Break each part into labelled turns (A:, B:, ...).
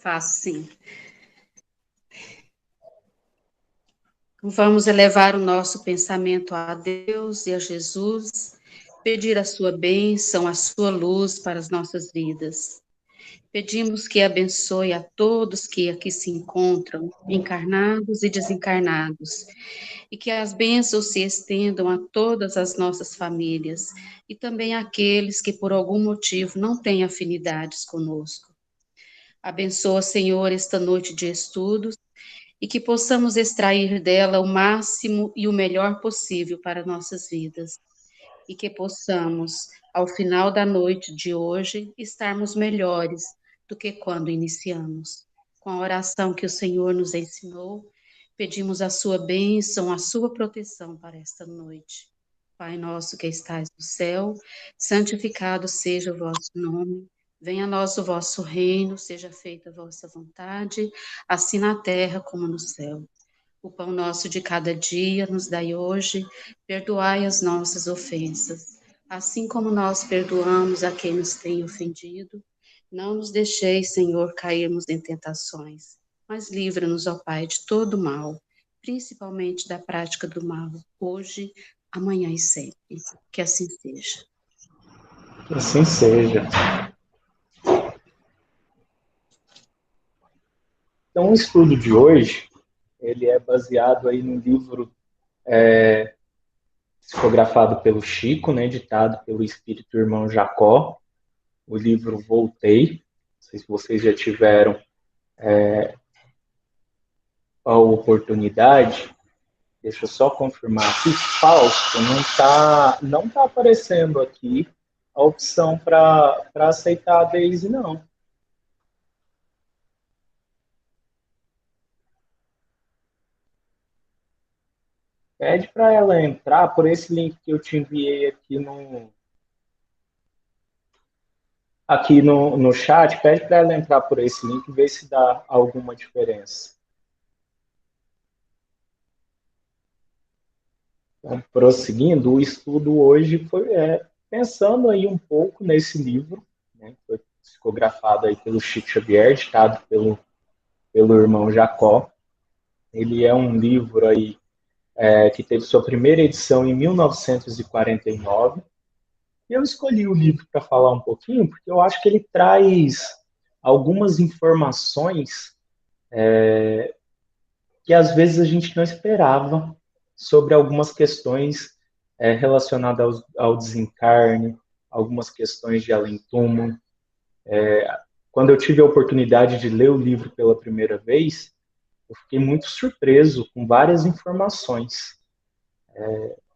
A: Faço sim. Vamos elevar o nosso pensamento a Deus e a Jesus, pedir a sua bênção, a sua luz para as nossas vidas. Pedimos que abençoe a todos que aqui se encontram, encarnados e desencarnados, e que as bênçãos se estendam a todas as nossas famílias e também àqueles que por algum motivo não têm afinidades conosco. Abençoa, Senhor, esta noite de estudos e que possamos extrair dela o máximo e o melhor possível para nossas vidas. E que possamos, ao final da noite de hoje, estarmos melhores do que quando iniciamos. Com a oração que o Senhor nos ensinou, pedimos a sua bênção, a sua proteção para esta noite. Pai nosso que estais no céu, santificado seja o vosso nome. Venha a nós o vosso reino, seja feita a vossa vontade, assim na terra como no céu. O pão nosso de cada dia nos dai hoje, perdoai as nossas ofensas, assim como nós perdoamos a quem nos tem ofendido. Não nos deixeis, Senhor, cairmos em tentações, mas livra-nos, ó Pai, de todo mal, principalmente da prática do mal, hoje, amanhã e sempre. Que assim seja.
B: Que assim seja. Então, o estudo de hoje, ele é baseado aí num livro psicografado pelo Chico, né, editado pelo espírito irmão Jacó, o livro Voltei. Não sei se vocês já tiveram a oportunidade. Deixa eu só confirmar aqui. Fausto, não tá aparecendo aqui a opção para aceitar a Daisy, não. Pede para ela entrar por esse link que eu te enviei aqui no chat. Pede para ela entrar por esse link e ver se dá alguma diferença. Então, prosseguindo, o estudo hoje foi pensando aí um pouco nesse livro, né, que foi psicografado aí pelo Chico Xavier, editado pelo irmão Jacó. Ele é um livro aí que teve sua primeira edição em 1949. E eu escolhi o livro para falar um pouquinho, porque eu acho que ele traz algumas informações que às vezes a gente não esperava sobre algumas questões relacionadas ao desencarne, algumas questões de além-túmulo. Quando eu tive a oportunidade de ler o livro pela primeira vez, eu fiquei muito surpreso com várias informações.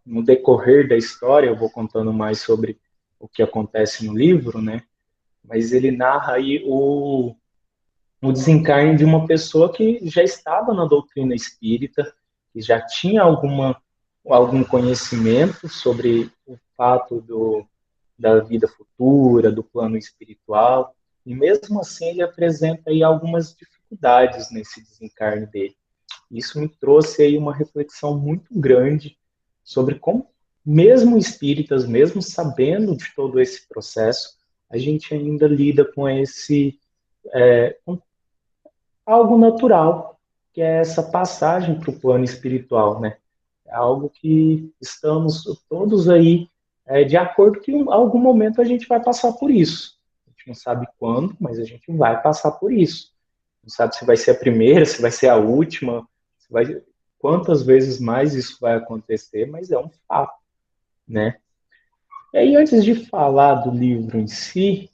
B: No decorrer da história, eu vou contando mais sobre o que acontece no livro, né? Mas ele narra aí o desencarne de uma pessoa que já estava na doutrina espírita, que já tinha algum conhecimento sobre o fato da vida futura, do plano espiritual, e mesmo assim ele apresenta aí algumas dificuldades nesse desencarne dele. Isso me trouxe aí uma reflexão muito grande sobre como, mesmo espíritas, mesmo sabendo de todo esse processo, a gente ainda lida com com algo natural, que é essa passagem para o plano espiritual, né? É algo que estamos todos aí de acordo que em algum momento a gente vai passar por isso. A gente não sabe quando, mas a gente vai passar por isso. Não sabe se vai ser a primeira, se vai ser a última, quantas vezes mais isso vai acontecer, mas é um fato, né? E aí, antes de falar do livro em si,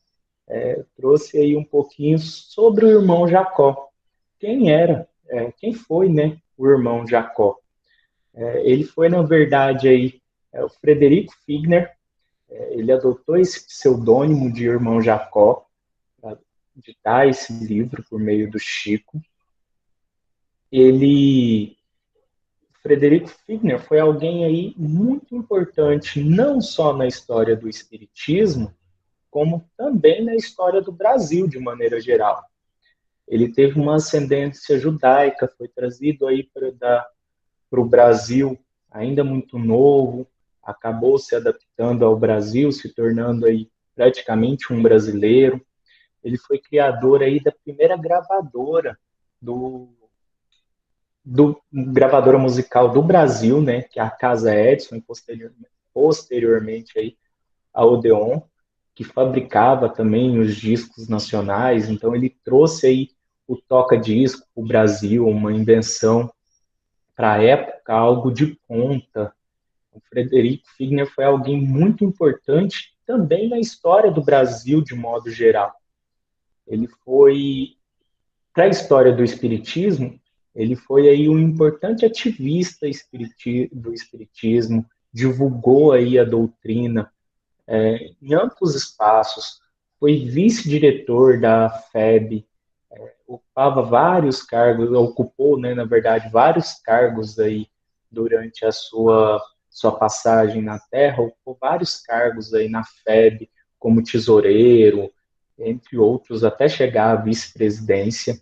B: eu trouxe aí um pouquinho sobre o irmão Jacó. Quem foi, né, o irmão Jacó? Ele foi, na verdade, aí, o Frederico Figner. Ele adotou esse pseudônimo de irmão Jacó para editar esse livro por meio do Chico. Frederico Figner foi alguém aí muito importante, não só na história do espiritismo, como também na história do Brasil, de maneira geral. Ele teve uma ascendência judaica, foi trazido aí para o Brasil ainda muito novo, acabou se adaptando ao Brasil, se tornando aí praticamente um brasileiro. ele foi criador aí da primeira gravadora do gravadora musical do Brasil, né, que é a Casa Edison, e posteriormente aí a Odeon, que fabricava também os discos nacionais. Então ele trouxe aí o toca-disco para o Brasil, uma invenção para a época, algo de ponta. O Frederico Figner foi alguém muito importante também na história do Brasil de modo geral. Ele foi, para a história do espiritismo, ele foi aí um importante ativista do espiritismo, divulgou aí a doutrina em amplos espaços, foi vice-diretor da FEB, ocupava vários cargos, ocupou, né, na verdade, vários cargos aí durante a sua passagem na Terra, ocupou vários cargos aí na FEB, como tesoureiro, entre outros, até chegar à vice-presidência.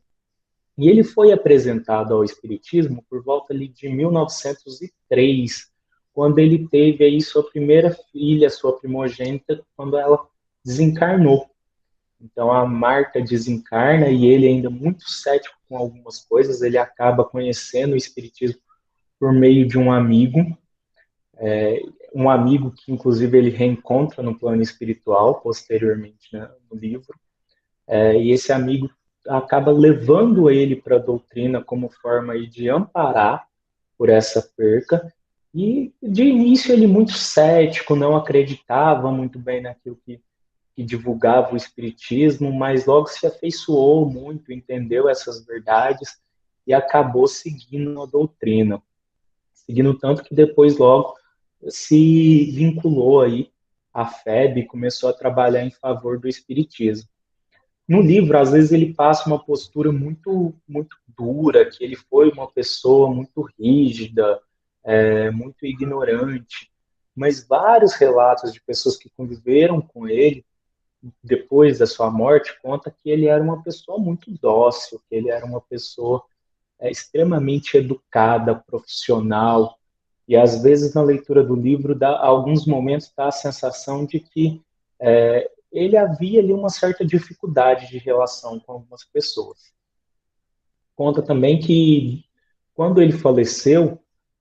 B: E ele foi apresentado ao Espiritismo por volta ali de 1903, quando ele teve aí sua primeira filha, sua primogênita, quando ela desencarnou. Então a Marta desencarna e ele, ainda muito cético com algumas coisas, ele acaba conhecendo o Espiritismo por meio de um amigo que inclusive ele reencontra no plano espiritual posteriormente, né, no livro. E esse amigo acaba levando ele para a doutrina como forma aí de amparar por essa perca. E de início ele muito cético, não acreditava muito bem naquilo que divulgava o espiritismo, mas logo se afeiçoou muito, entendeu essas verdades e acabou seguindo a doutrina. Seguindo tanto que depois logo se vinculou aí à FEB e começou a trabalhar em favor do espiritismo. No livro, às vezes ele passa uma postura muito muito dura, que ele foi uma pessoa muito rígida, muito ignorante, mas vários relatos de pessoas que conviveram com ele depois da sua morte conta que ele era uma pessoa muito dócil, que ele era uma pessoa extremamente educada, profissional, e às vezes na leitura do livro, alguns momentos dá a sensação de que ele havia ali uma certa dificuldade de relação com algumas pessoas. Conta também que quando ele faleceu,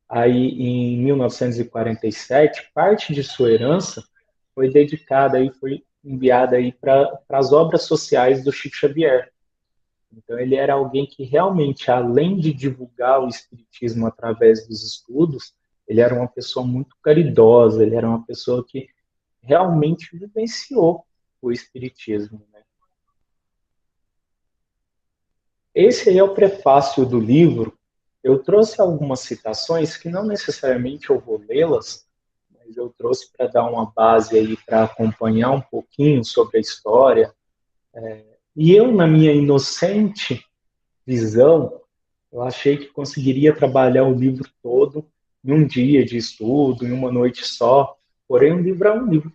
B: aí em 1947, parte de sua herança foi dedicada aí, foi enviada aí para as obras sociais do Chico Xavier. Então ele era alguém que realmente, além de divulgar o espiritismo através dos estudos, ele era uma pessoa muito caridosa, ele era uma pessoa que realmente vivenciou o espiritismo, né? Esse aí é o prefácio do livro. Eu trouxe algumas citações que não necessariamente eu vou lê-las, mas eu trouxe para dar uma base aí para acompanhar um pouquinho sobre a história. E eu, na minha inocente visão, eu achei que conseguiria trabalhar o livro todo em um dia de estudo, em uma noite só. Porém, o livro é um livro,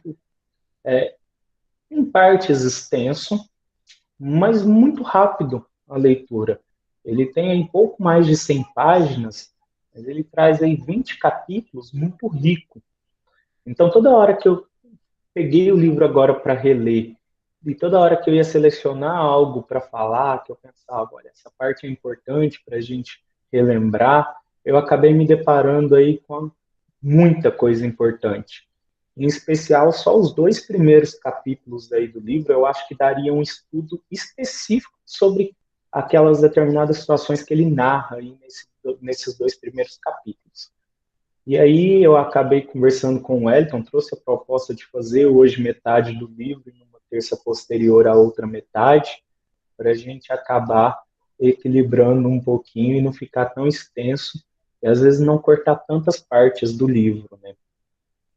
B: em partes, extenso, mas muito rápido a leitura. Ele tem aí pouco mais de 100 páginas, mas ele traz aí 20 capítulos muito rico. Então, toda hora que eu peguei o livro agora para reler, e toda hora que eu ia selecionar algo para falar, que eu pensava, olha, essa parte é importante para a gente relembrar, eu acabei me deparando aí com muita coisa importante. Em especial, só os 2 primeiros capítulos aí do livro, eu acho que daria um estudo específico sobre aquelas determinadas situações que ele narra aí nesses 2 primeiros capítulos. E aí eu acabei conversando com o Wellington, trouxe a proposta de fazer hoje metade do livro e numa terça posterior a outra metade, para a gente acabar equilibrando um pouquinho e não ficar tão extenso, e às vezes não cortar tantas partes do livro, né?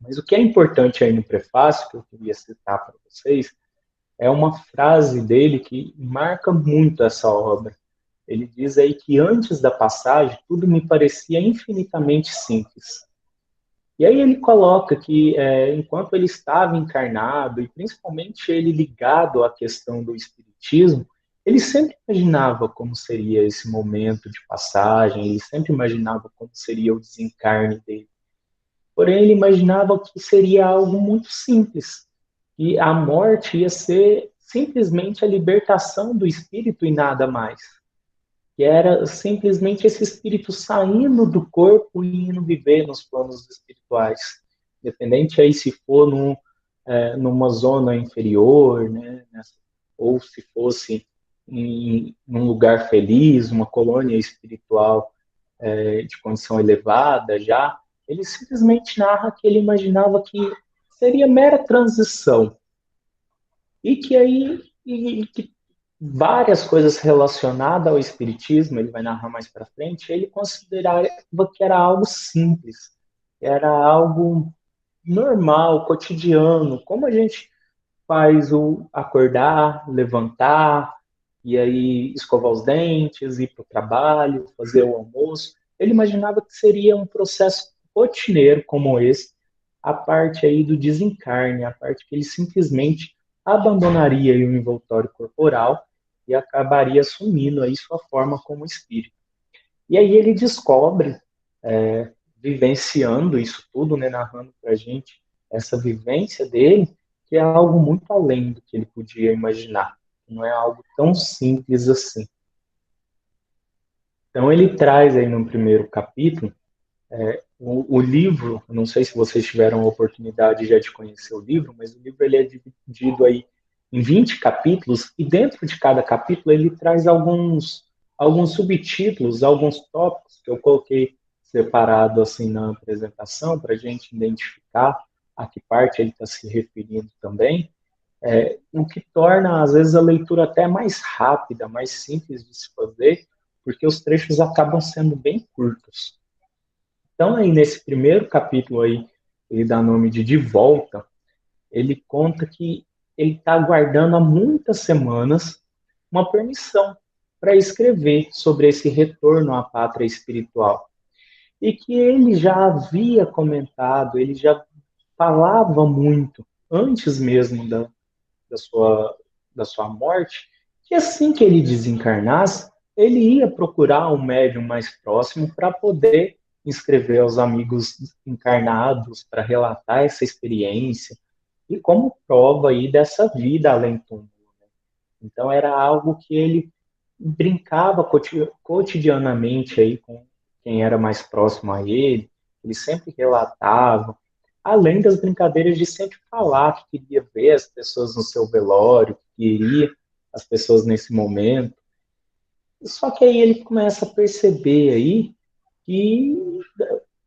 B: Mas o que é importante aí no prefácio, que eu queria citar para vocês, é uma frase dele que marca muito essa obra. Ele diz aí que antes da passagem, tudo me parecia infinitamente simples. E aí ele coloca que, enquanto ele estava encarnado, e principalmente ele ligado à questão do espiritismo, ele sempre imaginava como seria esse momento de passagem, ele sempre imaginava como seria o desencarne dele. Porém, ele imaginava que seria algo muito simples, e a morte ia ser simplesmente a libertação do espírito e nada mais. Que era simplesmente esse espírito saindo do corpo e indo viver nos planos espirituais. Independente aí se for numa zona inferior, né, ou se fosse num lugar feliz, uma colônia espiritual de condição elevada já, ele simplesmente narra que ele imaginava que seria mera transição. E que aí que várias coisas relacionadas ao espiritismo, ele vai narrar mais para frente, ele considerava que era algo simples, era algo normal, cotidiano, como a gente faz o acordar, levantar, e aí escovar os dentes, ir para o trabalho, fazer o almoço. Ele imaginava que seria um processo rotineiro como esse, a parte aí do desencarne, a parte que ele simplesmente abandonaria aí o envoltório corporal e acabaria assumindo aí sua forma como espírito. E aí ele descobre, vivenciando isso tudo, né, narrando para a gente essa vivência dele, que é algo muito além do que ele podia imaginar. Não é algo tão simples assim. Então ele traz aí no primeiro capítulo o livro. Não sei se vocês tiveram a oportunidade já de conhecer o livro, mas o livro ele é dividido aí em 20 capítulos, e dentro de cada capítulo ele traz alguns subtítulos, alguns tópicos que eu coloquei separado assim na apresentação para a gente identificar a que parte ele está se referindo também, o que torna às vezes a leitura até mais rápida, mais simples de se fazer, porque os trechos acabam sendo bem curtos. Então aí nesse primeiro capítulo aí, ele dá nome de Volta, ele conta que ele está aguardando há muitas semanas uma permissão para escrever sobre esse retorno à pátria espiritual. E que ele já havia comentado, ele já falava muito, antes mesmo da sua morte, que assim que ele desencarnasse, ele ia procurar um médium mais próximo para poder escrever aos amigos encarnados, para relatar essa experiência, e como prova aí dessa vida além do túmulo. Então era algo que ele brincava cotidianamente aí com quem era mais próximo a ele sempre relatava, além das brincadeiras de sempre falar que queria ver as pessoas no seu velório, que queria as pessoas nesse momento. Só que aí ele começa a perceber aí que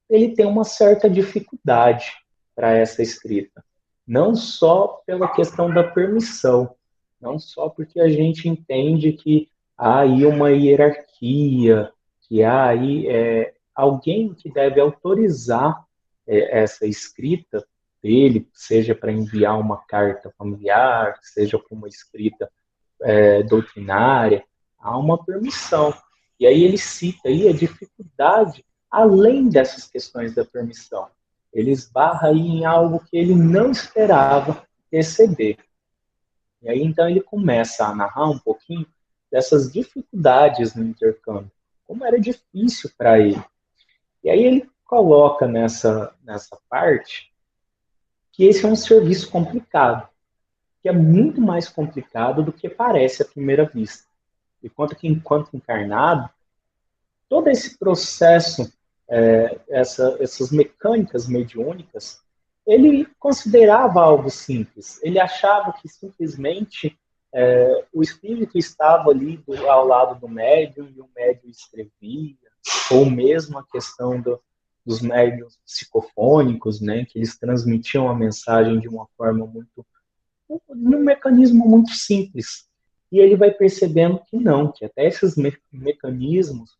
B: ele tem uma certa dificuldade para essa escrita. Não só pela questão da permissão, não só porque a gente entende que há aí uma hierarquia, que há aí alguém que deve autorizar essa escrita dele, seja para enviar uma carta familiar, seja para uma escrita doutrinária, há uma permissão. E aí ele cita aí a dificuldade além dessas questões da permissão. Ele esbarra aí em algo que ele não esperava receber. E aí então ele começa a narrar um pouquinho dessas dificuldades no intercâmbio, como era difícil para ele. E aí ele coloca nessa parte que esse é um serviço complicado, que é muito mais complicado do que parece à primeira vista. E quanto que, enquanto encarnado, todo esse processo, essas mecânicas mediúnicas, ele considerava algo simples. Ele achava que simplesmente o espírito estava ali ao lado do médium e o médium escrevia, ou mesmo a questão dos médiuns psicofônicos, né, que eles transmitiam a mensagem de uma forma num mecanismo muito simples. E ele vai percebendo que não, que até esses mecanismos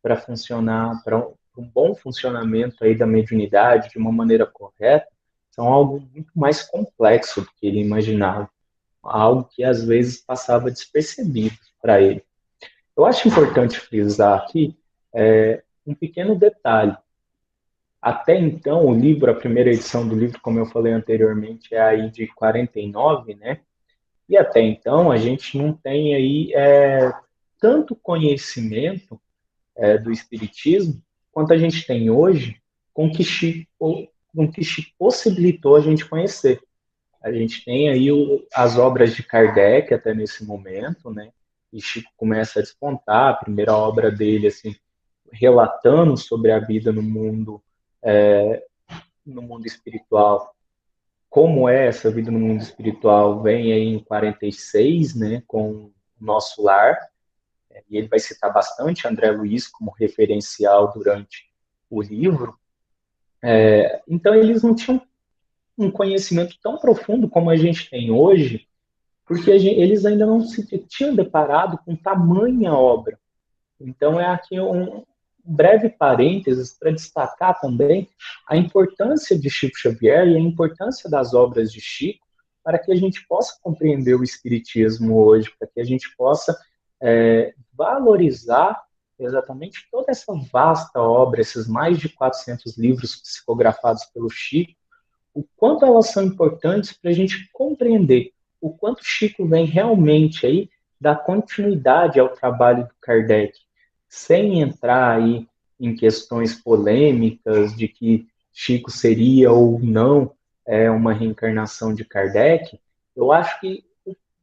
B: para funcionar, para um bom funcionamento aí da mediunidade de uma maneira correta, são algo muito mais complexo do que ele imaginava, algo que às vezes passava despercebido para ele. Eu acho importante frisar aqui um pequeno detalhe. Até então, o livro, a primeira edição do livro, como eu falei anteriormente, é aí de 49, né? E até então a gente não tem aí tanto conhecimento do Espiritismo quanto a gente tem hoje com que possibilitou a gente conhecer. A gente tem aí as obras de Kardec até nesse momento, né? E Chico começa a despontar, a primeira obra dele, assim, relatando sobre a vida no mundo espiritual. Como é essa vida no mundo espiritual? Vem aí em 46, né, com o Nosso Lar, e ele vai citar bastante André Luiz como referencial durante o livro. Então, eles não tinham um conhecimento tão profundo como a gente tem hoje, porque eles ainda não se tinham deparado com tamanha obra. Então, é aqui um breve parênteses para destacar também a importância de Chico Xavier e a importância das obras de Chico para que a gente possa compreender o Espiritismo hoje, para que a gente possa valorizar exatamente toda essa vasta obra, esses mais de 400 livros psicografados pelo Chico, o quanto elas são importantes para a gente compreender o quanto Chico vem realmente aí dar continuidade ao trabalho do Kardec, sem entrar aí em questões polêmicas de que Chico seria ou não uma reencarnação de Kardec. Eu acho que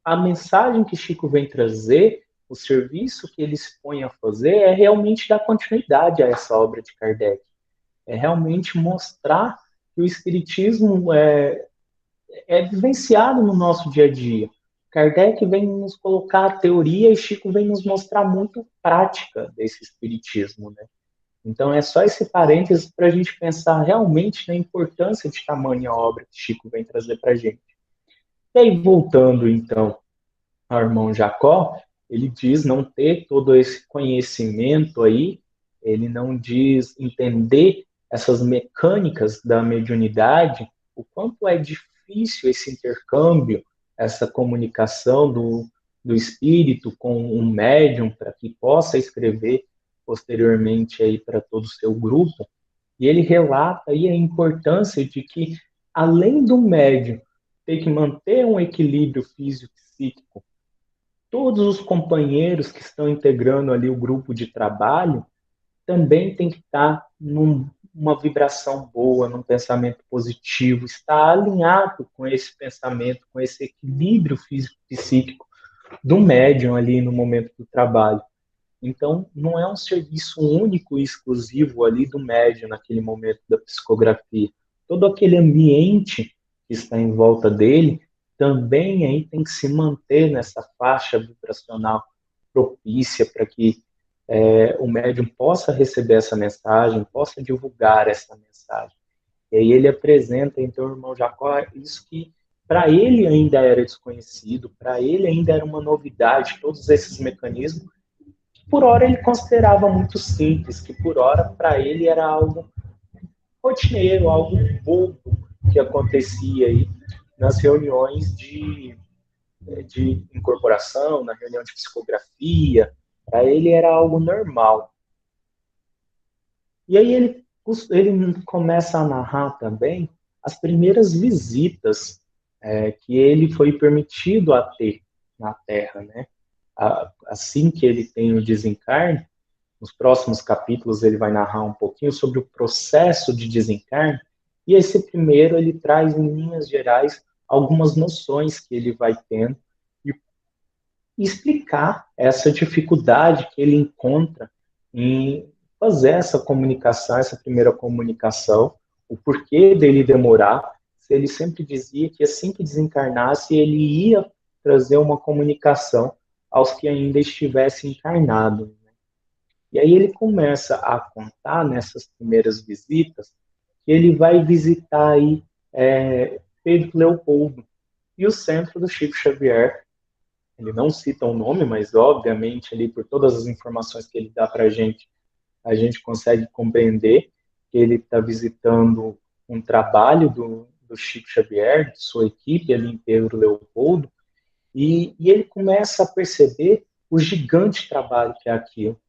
B: a mensagem que Chico vem trazer, o serviço que ele se põe a fazer, é realmente dar continuidade a essa obra de Kardec. É realmente mostrar que o Espiritismo é vivenciado no nosso dia a dia. Kardec vem nos colocar a teoria e Chico vem nos mostrar muito prática desse Espiritismo, né? Então é só esse parênteses para a gente pensar realmente na importância de tamanha obra que Chico vem trazer para a gente. E aí, voltando então ao irmão Jacó, ele diz não ter todo esse conhecimento aí, ele não diz entender essas mecânicas da mediunidade, o quanto é difícil esse intercâmbio, essa comunicação do espírito com um médium para que possa escrever posteriormente aí para todo o seu grupo. E ele relata aí a importância de que, além do médium ter que manter um equilíbrio físico-psíquico, todos os companheiros que estão integrando ali o grupo de trabalho também tem que estar numa vibração boa, num pensamento positivo, estar alinhado com esse pensamento, com esse equilíbrio físico-psíquico do médium ali no momento do trabalho. Então, não é um serviço único e exclusivo ali do médium naquele momento da psicografia. Todo aquele ambiente que está em volta dele também aí tem que se manter nessa faixa vibracional propícia para que o médium possa receber essa mensagem, possa divulgar essa mensagem. E aí ele apresenta, então, o irmão Jacó, isso que para ele ainda era desconhecido, para ele ainda era uma novidade, todos esses mecanismos, que por hora ele considerava muito simples, que por hora para ele era algo rotineiro, algo bobo que acontecia aí nas reuniões de incorporação, na reunião de psicografia. Para ele era algo normal. E aí ele começa a narrar também as primeiras visitas que ele foi permitido a ter na Terra, né? Assim que ele tem o desencarne, nos próximos capítulos ele vai narrar um pouquinho sobre o processo de desencarne, e esse primeiro ele traz em linhas gerais algumas noções que ele vai tendo e explicar essa dificuldade que ele encontra em fazer essa comunicação, essa primeira comunicação, o porquê dele demorar, se ele sempre dizia que assim que desencarnasse ele ia trazer uma comunicação aos que ainda estivessem encarnados. E aí ele começa a contar nessas primeiras visitas que ele vai visitar aí Pedro Leopoldo e o centro do Chico Xavier. Ele não cita o nome, mas obviamente ali por todas as informações que ele dá para a gente consegue compreender que ele está visitando um trabalho do Chico Xavier, de sua equipe ali em Pedro Leopoldo, e ele começa a perceber o gigante trabalho que é aquilo.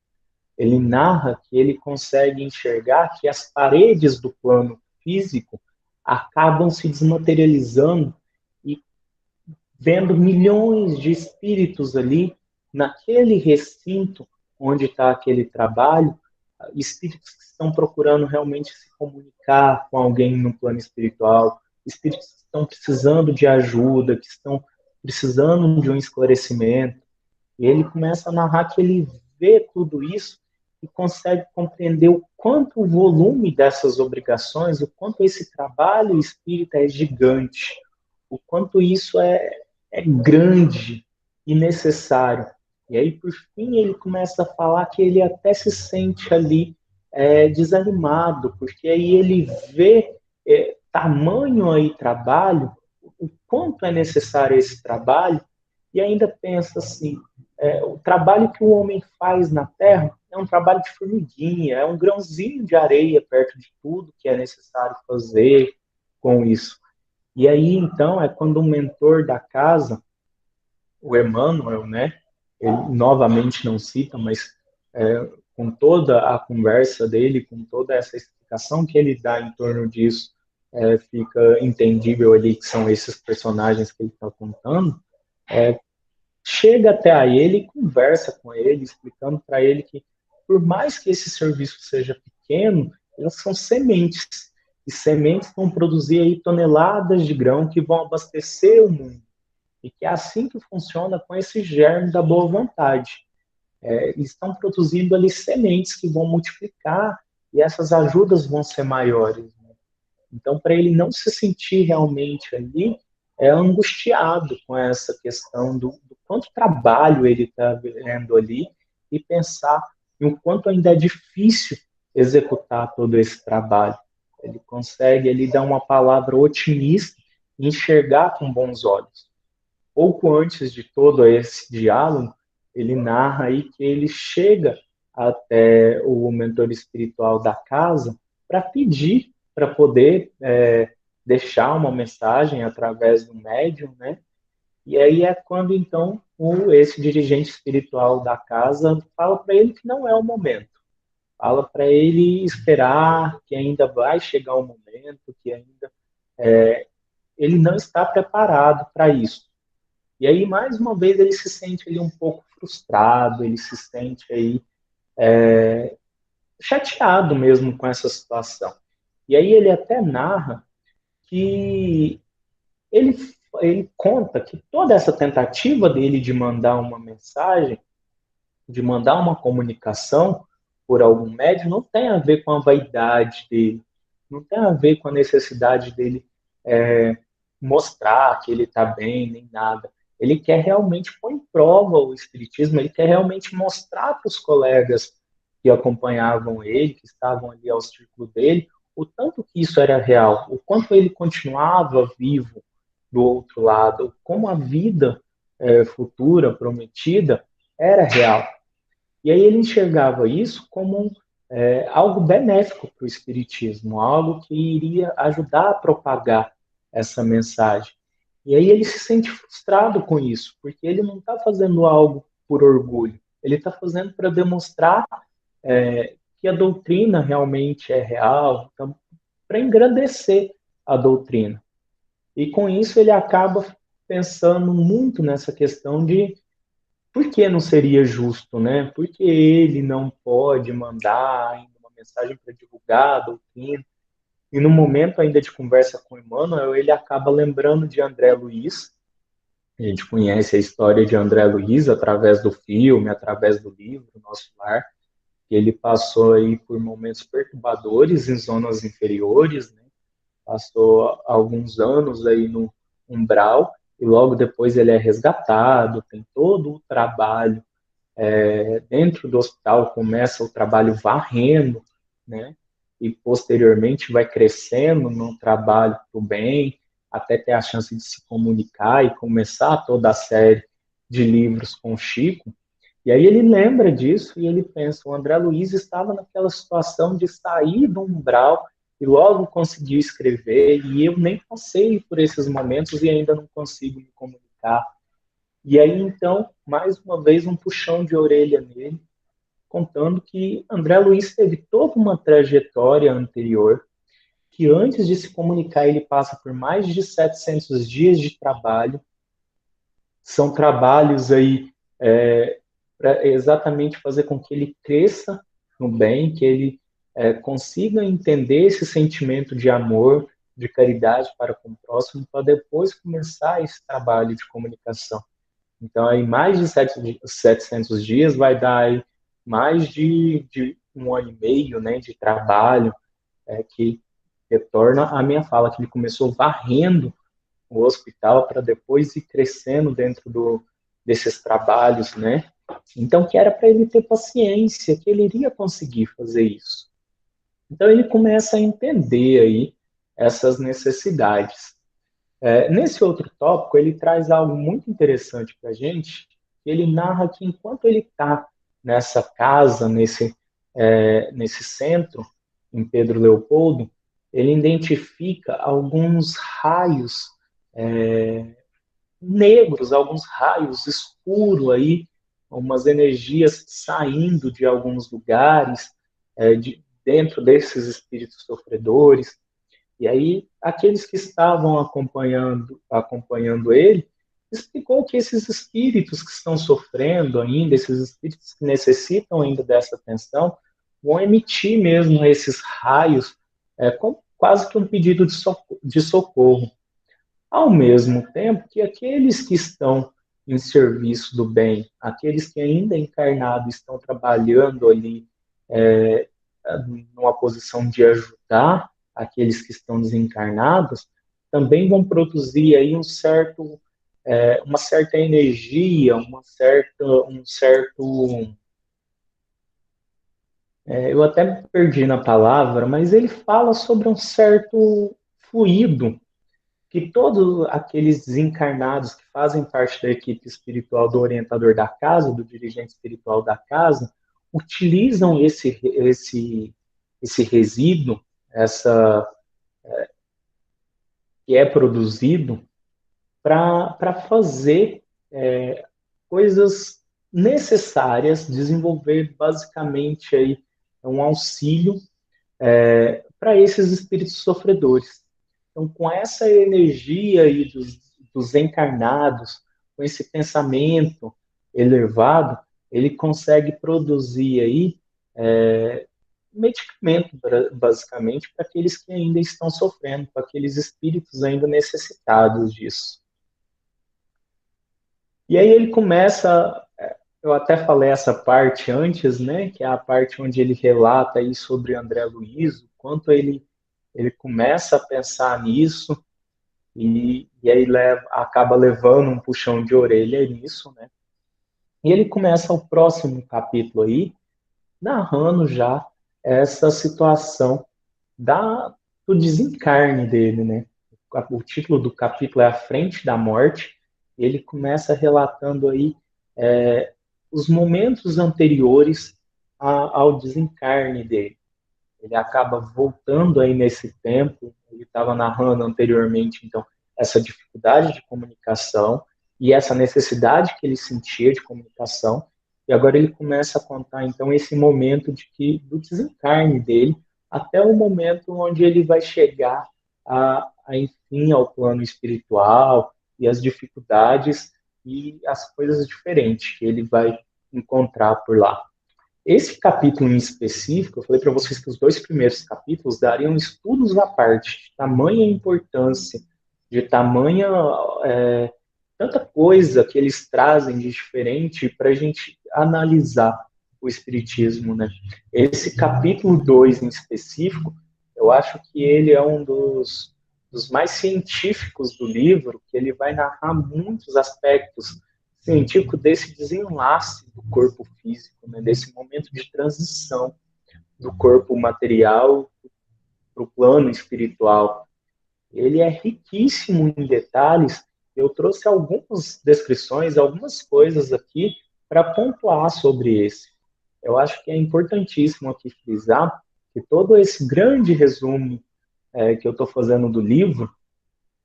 B: Ele narra que ele consegue enxergar que as paredes do plano físico acabam se desmaterializando e vendo milhões de espíritos ali naquele recinto onde está aquele trabalho, espíritos que estão procurando realmente se comunicar com alguém no plano espiritual, espíritos que estão precisando de ajuda, que estão precisando de um esclarecimento. E ele começa a narrar que ele vê tudo isso e consegue compreender o quanto o volume dessas obrigações, o quanto esse trabalho espírita é gigante, o quanto isso é grande e necessário. E aí, por fim, ele começa a falar que ele até se sente ali desanimado, porque aí ele vê tamanho aí trabalho, o quanto é necessário esse trabalho, e ainda pensa assim, o trabalho que o homem faz na Terra é um trabalho de formiguinha, é um grãozinho de areia perto de tudo que é necessário fazer com isso. E aí, então, é quando o mentor da casa, o Emmanuel, né, ele novamente não cita, mas com toda a conversa dele, com toda essa explicação que ele dá em torno disso, fica entendível ali que são esses personagens que ele está contando, chega até a ele e conversa com ele, explicando para ele que, por mais que esse serviço seja pequeno, elas são sementes, e sementes vão produzir aí toneladas de grão que vão abastecer o mundo, e que é assim que funciona com esse germe da boa vontade. Eles estão produzindo ali sementes que vão multiplicar, e essas ajudas vão ser maiores, né? Então, para ele não se sentir realmente ali angustiado com essa questão do quanto trabalho ele está vendo ali e pensar em o quanto ainda é difícil executar todo esse trabalho. Ele consegue ali dar uma palavra otimista e enxergar com bons olhos. Pouco antes de todo esse diálogo, ele narra aí que ele chega até o mentor espiritual da casa para pedir para poder deixar uma mensagem através do médium, né? E aí é quando então esse dirigente espiritual da casa fala para ele que não é o momento, fala para ele esperar, que ainda vai chegar o momento, que ainda ele não está preparado para isso. E aí, mais uma vez, ele se sente ali um pouco frustrado, ele se sente aí chateado mesmo com essa situação. E aí ele até narra que ele, ele conta que toda essa tentativa dele de mandar uma mensagem, de mandar uma comunicação por algum médium, não tem a ver com a vaidade dele, não tem a ver com a necessidade dele mostrar que ele está bem, nem nada. Ele quer realmente pôr em prova o espiritismo, ele quer realmente mostrar para os colegas que acompanhavam ele, que estavam ali ao círculo dele, o tanto que isso era real, o quanto ele continuava vivo do outro lado, como a vida futura, prometida, era real. E aí ele enxergava isso como algo benéfico para o espiritismo, algo que iria ajudar a propagar essa mensagem. E aí ele se sente frustrado com isso, porque ele não está fazendo algo por orgulho, ele está fazendo para demonstrar que a doutrina realmente é real, então, para engrandecer a doutrina. E com isso ele acaba pensando muito nessa questão de por que não seria justo, né? Por que ele não pode mandar ainda uma mensagem para divulgar a doutrina? E no momento ainda de conversa com o Emmanuel, ele acaba lembrando de André Luiz. A gente conhece a história de André Luiz através do filme, através do livro Nosso Lar, que ele passou aí por momentos perturbadores em zonas inferiores, né? Passou alguns anos aí no umbral, e logo depois ele é resgatado, tem todo o trabalho dentro do hospital, começa o trabalho varrendo, né? E posteriormente vai crescendo no trabalho para o bem, até ter a chance de se comunicar e começar toda a série de livros com o Chico. E aí ele lembra disso e ele pensa, o André Luiz estava naquela situação de sair do umbral e logo conseguiu escrever, e eu nem passei por esses momentos e ainda não consigo me comunicar. E aí, então, mais uma vez, um puxão de orelha nele, contando que André Luiz teve toda uma trajetória anterior, que antes de se comunicar, ele passa por mais de 700 dias de trabalho. São trabalhos aí para exatamente fazer com que ele cresça no bem, que ele consiga entender esse sentimento de amor, de caridade para com o próximo, para depois começar esse trabalho de comunicação. Então, aí, mais de 700 dias vai dar aí mais de um ano e meio, né, de trabalho, que retorna à minha fala, que ele começou varrendo o hospital para depois ir crescendo dentro desses trabalhos, né? Então, que era para ele ter paciência, que ele iria conseguir fazer isso. Então, ele começa a entender aí essas necessidades. Nesse outro tópico, ele traz algo muito interessante para a gente. Ele narra que enquanto ele está nessa casa, nesse centro, em Pedro Leopoldo, ele identifica alguns raios negros, alguns raios escuros aí, umas energias saindo de alguns lugares, dentro desses espíritos sofredores. E aí, aqueles que estavam acompanhando ele, explicou que esses espíritos que estão sofrendo ainda, esses espíritos que necessitam ainda dessa atenção, vão emitir mesmo esses raios, como quase que um pedido de socorro. Ao mesmo tempo que aqueles que estão em serviço do bem, aqueles que ainda encarnados estão trabalhando ali é, numa posição de ajudar aqueles que estão desencarnados, também vão produzir aí uma certa energia, eu até me perdi na palavra, mas ele fala sobre um certo fluido que todos aqueles desencarnados que fazem parte da equipe espiritual do orientador da casa, do dirigente espiritual da casa, utilizam esse resíduo, que é produzido para fazer coisas necessárias, desenvolver basicamente aí um auxílio para esses espíritos sofredores. Então, com essa energia aí dos encarnados, com esse pensamento elevado, ele consegue produzir aí medicamento, basicamente, para aqueles que ainda estão sofrendo, para aqueles espíritos ainda necessitados disso. E aí ele começa, eu até falei essa parte antes, né, que é a parte onde ele relata aí sobre André Luiz, o quanto ele começa a pensar nisso, e aí acaba levando um puxão de orelha nisso, né? E ele começa o próximo capítulo aí, narrando já essa situação do desencarne dele, né? O título do capítulo é A Frente da Morte, e ele começa relatando aí os momentos anteriores ao desencarne dele. Ele acaba voltando aí nesse tempo, ele estava narrando anteriormente, então, essa dificuldade de comunicação e essa necessidade que ele sentia de comunicação, e agora ele começa a contar, então, esse momento do desencarne dele, até o momento onde ele vai chegar, enfim, ao plano espiritual, e as dificuldades e as coisas diferentes que ele vai encontrar por lá. Esse capítulo em específico, eu falei para vocês que os dois primeiros capítulos dariam estudos à parte, de tamanha importância, de tamanha tanta coisa que eles trazem de diferente para a gente analisar o Espiritismo, né? Esse capítulo 2 em específico, eu acho que ele é um dos mais científicos do livro, que ele vai narrar muitos aspectos científicos desse desenlace do corpo físico, né? Desse momento de transição do corpo material para o plano espiritual. Ele é riquíssimo em detalhes. Eu trouxe algumas descrições, algumas coisas aqui para pontuar sobre esse. Eu acho que é importantíssimo aqui frisar que todo esse grande resumo que eu estou fazendo do livro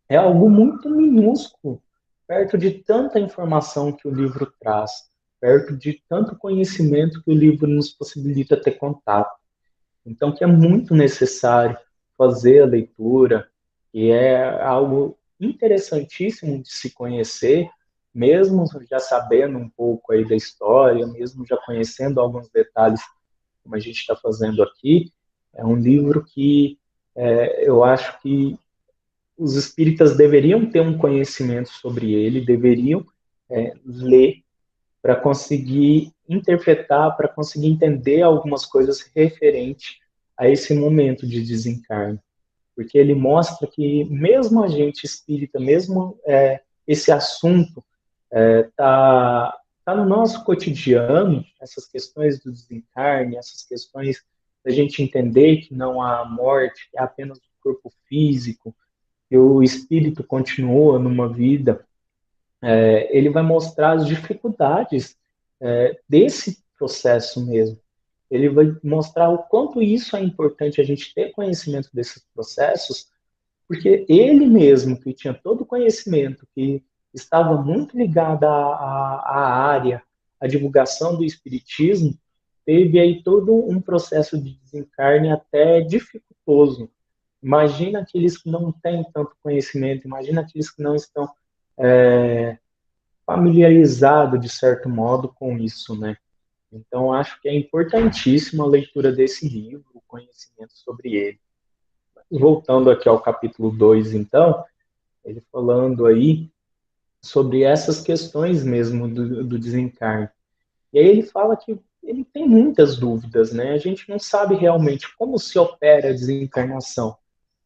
B: é algo muito minúsculo, perto de tanta informação que o livro traz, perto de tanto conhecimento que o livro nos possibilita ter contato. Então, que é muito necessário fazer a leitura, que é algo interessantíssimo de se conhecer, mesmo já sabendo um pouco aí da história, mesmo já conhecendo alguns detalhes, como a gente está fazendo aqui, é um livro que eu acho que os espíritas deveriam ter um conhecimento sobre ele, deveriam ler para conseguir interpretar, para conseguir entender algumas coisas referente a esse momento de desencarne. Porque ele mostra que mesmo a gente espírita, mesmo esse assunto tá no nosso cotidiano, essas questões do desencarne, essas questões da gente entender que não há morte, que é apenas o corpo físico, que o espírito continua numa vida, ele vai mostrar as dificuldades desse processo mesmo. Ele vai mostrar o quanto isso é importante a gente ter conhecimento desses processos, porque ele mesmo, que tinha todo o conhecimento, que estava muito ligado à área, à divulgação do espiritismo, teve aí todo um processo de desencarne até dificultoso. Imagina aqueles que não têm tanto conhecimento, imagina aqueles que não estão familiarizados, de certo modo, com isso, né? Então, acho que é importantíssima a leitura desse livro, o conhecimento sobre ele. Voltando aqui ao capítulo 2, então, ele falando aí sobre essas questões mesmo do desencarne. E aí ele fala que ele tem muitas dúvidas, né? A gente não sabe realmente como se opera a desencarnação,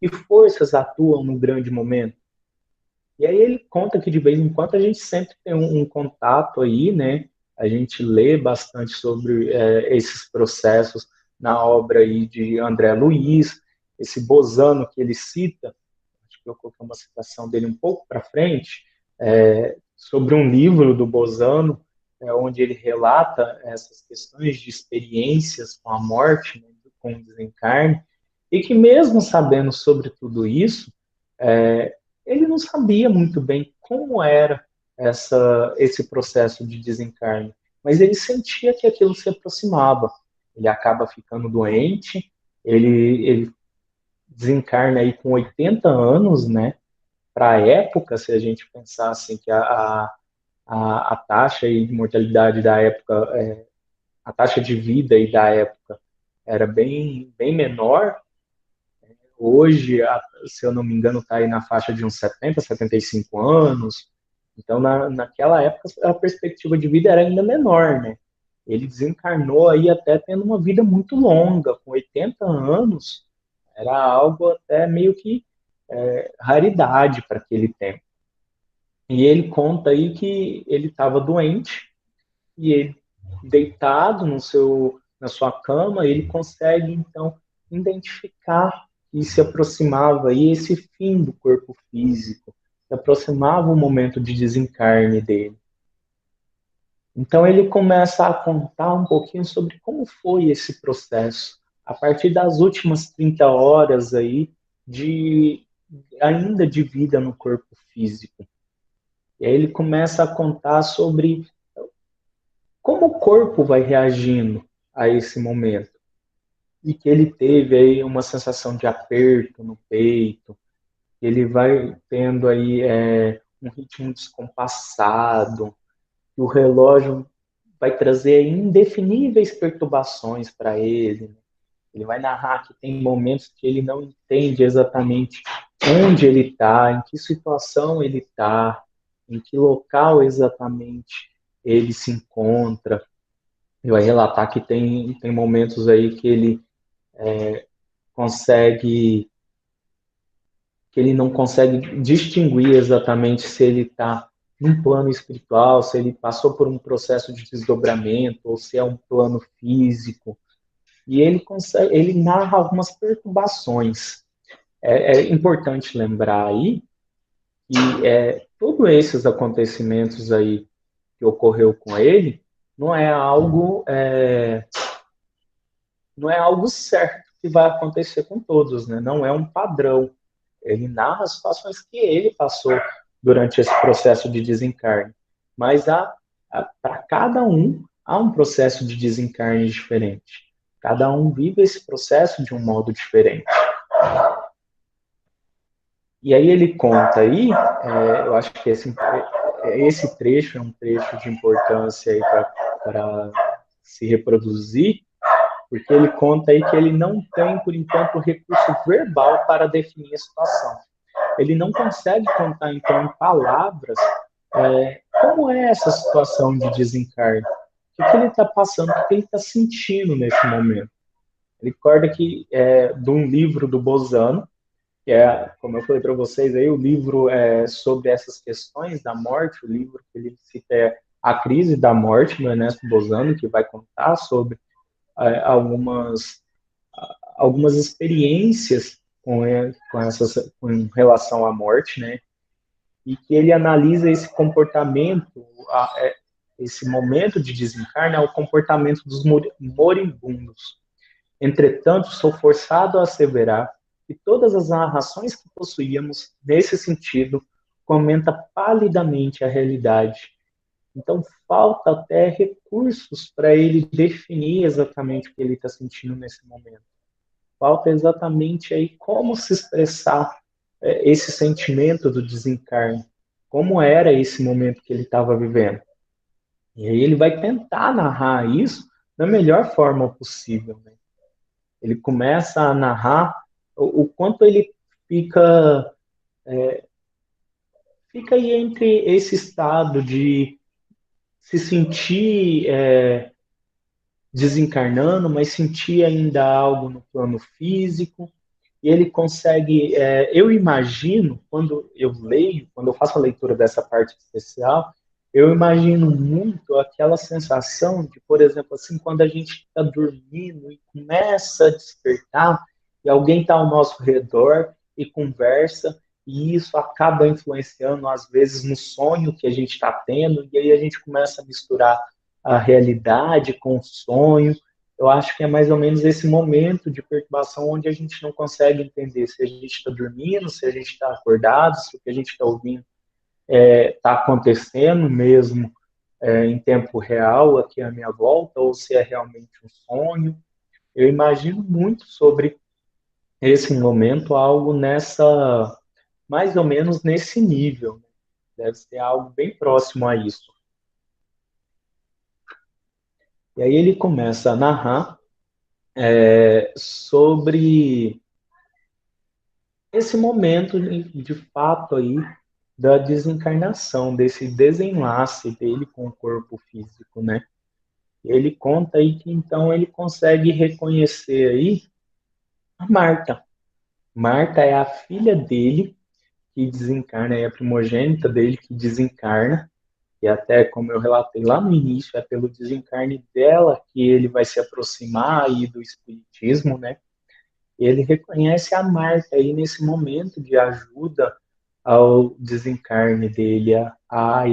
B: que forças atuam no grande momento. E aí ele conta que de vez em quando a gente sempre tem um contato aí, né? A gente lê bastante sobre esses processos na obra aí de André Luiz, esse Bozano que ele cita, acho que eu coloquei uma citação dele um pouco para frente, sobre um livro do Bozano, onde ele relata essas questões de experiências com a morte, né, com o desencarne, e que mesmo sabendo sobre tudo isso, ele não sabia muito bem como era esse processo de desencarne, mas ele sentia que aquilo se aproximava. Ele acaba ficando doente, ele desencarna aí com 80 anos, né? Para a época, se a gente pensar assim, que a taxa aí de mortalidade da época, a taxa de vida aí da época era bem menor. Hoje, se eu não me engano, está aí na faixa de uns 70, 75 anos. Então, naquela época, a perspectiva de vida era ainda menor, né? Ele desencarnou aí até tendo uma vida muito longa, com 80 anos, era algo até meio que raridade para aquele tempo. E ele conta aí que ele estava doente, e ele, deitado na sua cama, ele consegue, então, identificar que se aproximava aí esse fim do corpo físico, se aproximava o momento de desencarne dele. Então ele começa a contar um pouquinho sobre como foi esse processo, a partir das últimas 30 horas aí ainda de vida no corpo físico. E aí ele começa a contar sobre como o corpo vai reagindo a esse momento. E que ele teve aí uma sensação de aperto no peito, ele vai tendo aí um ritmo descompassado, que o relógio vai trazer indefiníveis perturbações para ele. Ele vai narrar que tem momentos que ele não entende exatamente onde ele está, em que situação ele está, em que local exatamente ele se encontra. Ele vai relatar que tem momentos aí que ele que ele não consegue distinguir exatamente se ele está num plano espiritual, se ele passou por um processo de desdobramento, ou se é um plano físico. E ele narra algumas perturbações. É importante lembrar aí que todos esses acontecimentos aí que ocorreu com ele não é algo certo que vai acontecer com todos, né? Não é um padrão. Ele narra as situações que ele passou durante esse processo de desencarne. Mas para cada um, há um processo de desencarne diferente. Cada um vive esse processo de um modo diferente. E aí ele conta aí, eu acho que esse trecho é um trecho de importância aí para se reproduzir, porque ele conta aí que ele não tem, por enquanto, recurso verbal para definir a situação. ele não consegue contar, então, em palavras, como é essa situação de desencarne. O que ele está passando, o que ele está sentindo nesse momento. Ele recorda que de um livro do Bozano, que como eu falei para vocês, aí, o livro é sobre essas questões da morte, o livro que ele cita é A Crise da Morte, do Ernesto Bozano, que vai contar sobre algumas experiências com relação à morte, né? E que ele analisa esse comportamento, esse momento de desencarne, o comportamento dos moribundos. Entretanto, sou forçado a asseverar que todas as narrações que possuíamos nesse sentido comenta palidamente a realidade. Então, falta até recursos para ele definir exatamente o que ele está sentindo nesse momento. Falta exatamente aí como se expressar esse sentimento do desencarne, como era esse momento que ele estava vivendo. E aí ele vai tentar narrar isso da melhor forma possível, né? Ele começa a narrar o quanto ele fica aí entre esse estado de se sentir desencarnando, mas sentir ainda algo no plano físico. E ele consegue, eu imagino, quando eu leio, quando eu faço a leitura dessa parte especial, eu imagino muito aquela sensação de, por exemplo, assim, quando a gente está dormindo e começa a despertar, e alguém está ao nosso redor e conversa, e isso acaba influenciando, às vezes, no sonho que a gente está tendo, e aí a gente começa a misturar a realidade com o sonho. Eu acho que é mais ou menos esse momento de perturbação onde a gente não consegue entender se a gente está dormindo, se a gente está acordado, se o que a gente está ouvindo está acontecendo mesmo em tempo real aqui à minha volta, ou se é realmente um sonho. Eu imagino muito sobre esse momento, algo mais ou menos nesse nível. Deve ser algo bem próximo a isso. E aí ele começa a narrar sobre esse momento, de fato, aí, da desencarnação, desse desenlace dele com o corpo físico, né? Ele conta aí que, então, ele consegue reconhecer aí a Marta. Marta é a filha dele que desencarna, é a primogênita dele que desencarna, e até, como eu relatei lá no início, é pelo desencarne dela que ele vai se aproximar aí do espiritismo, né? Ele reconhece a Marta aí nesse momento de ajuda ao desencarne dele, a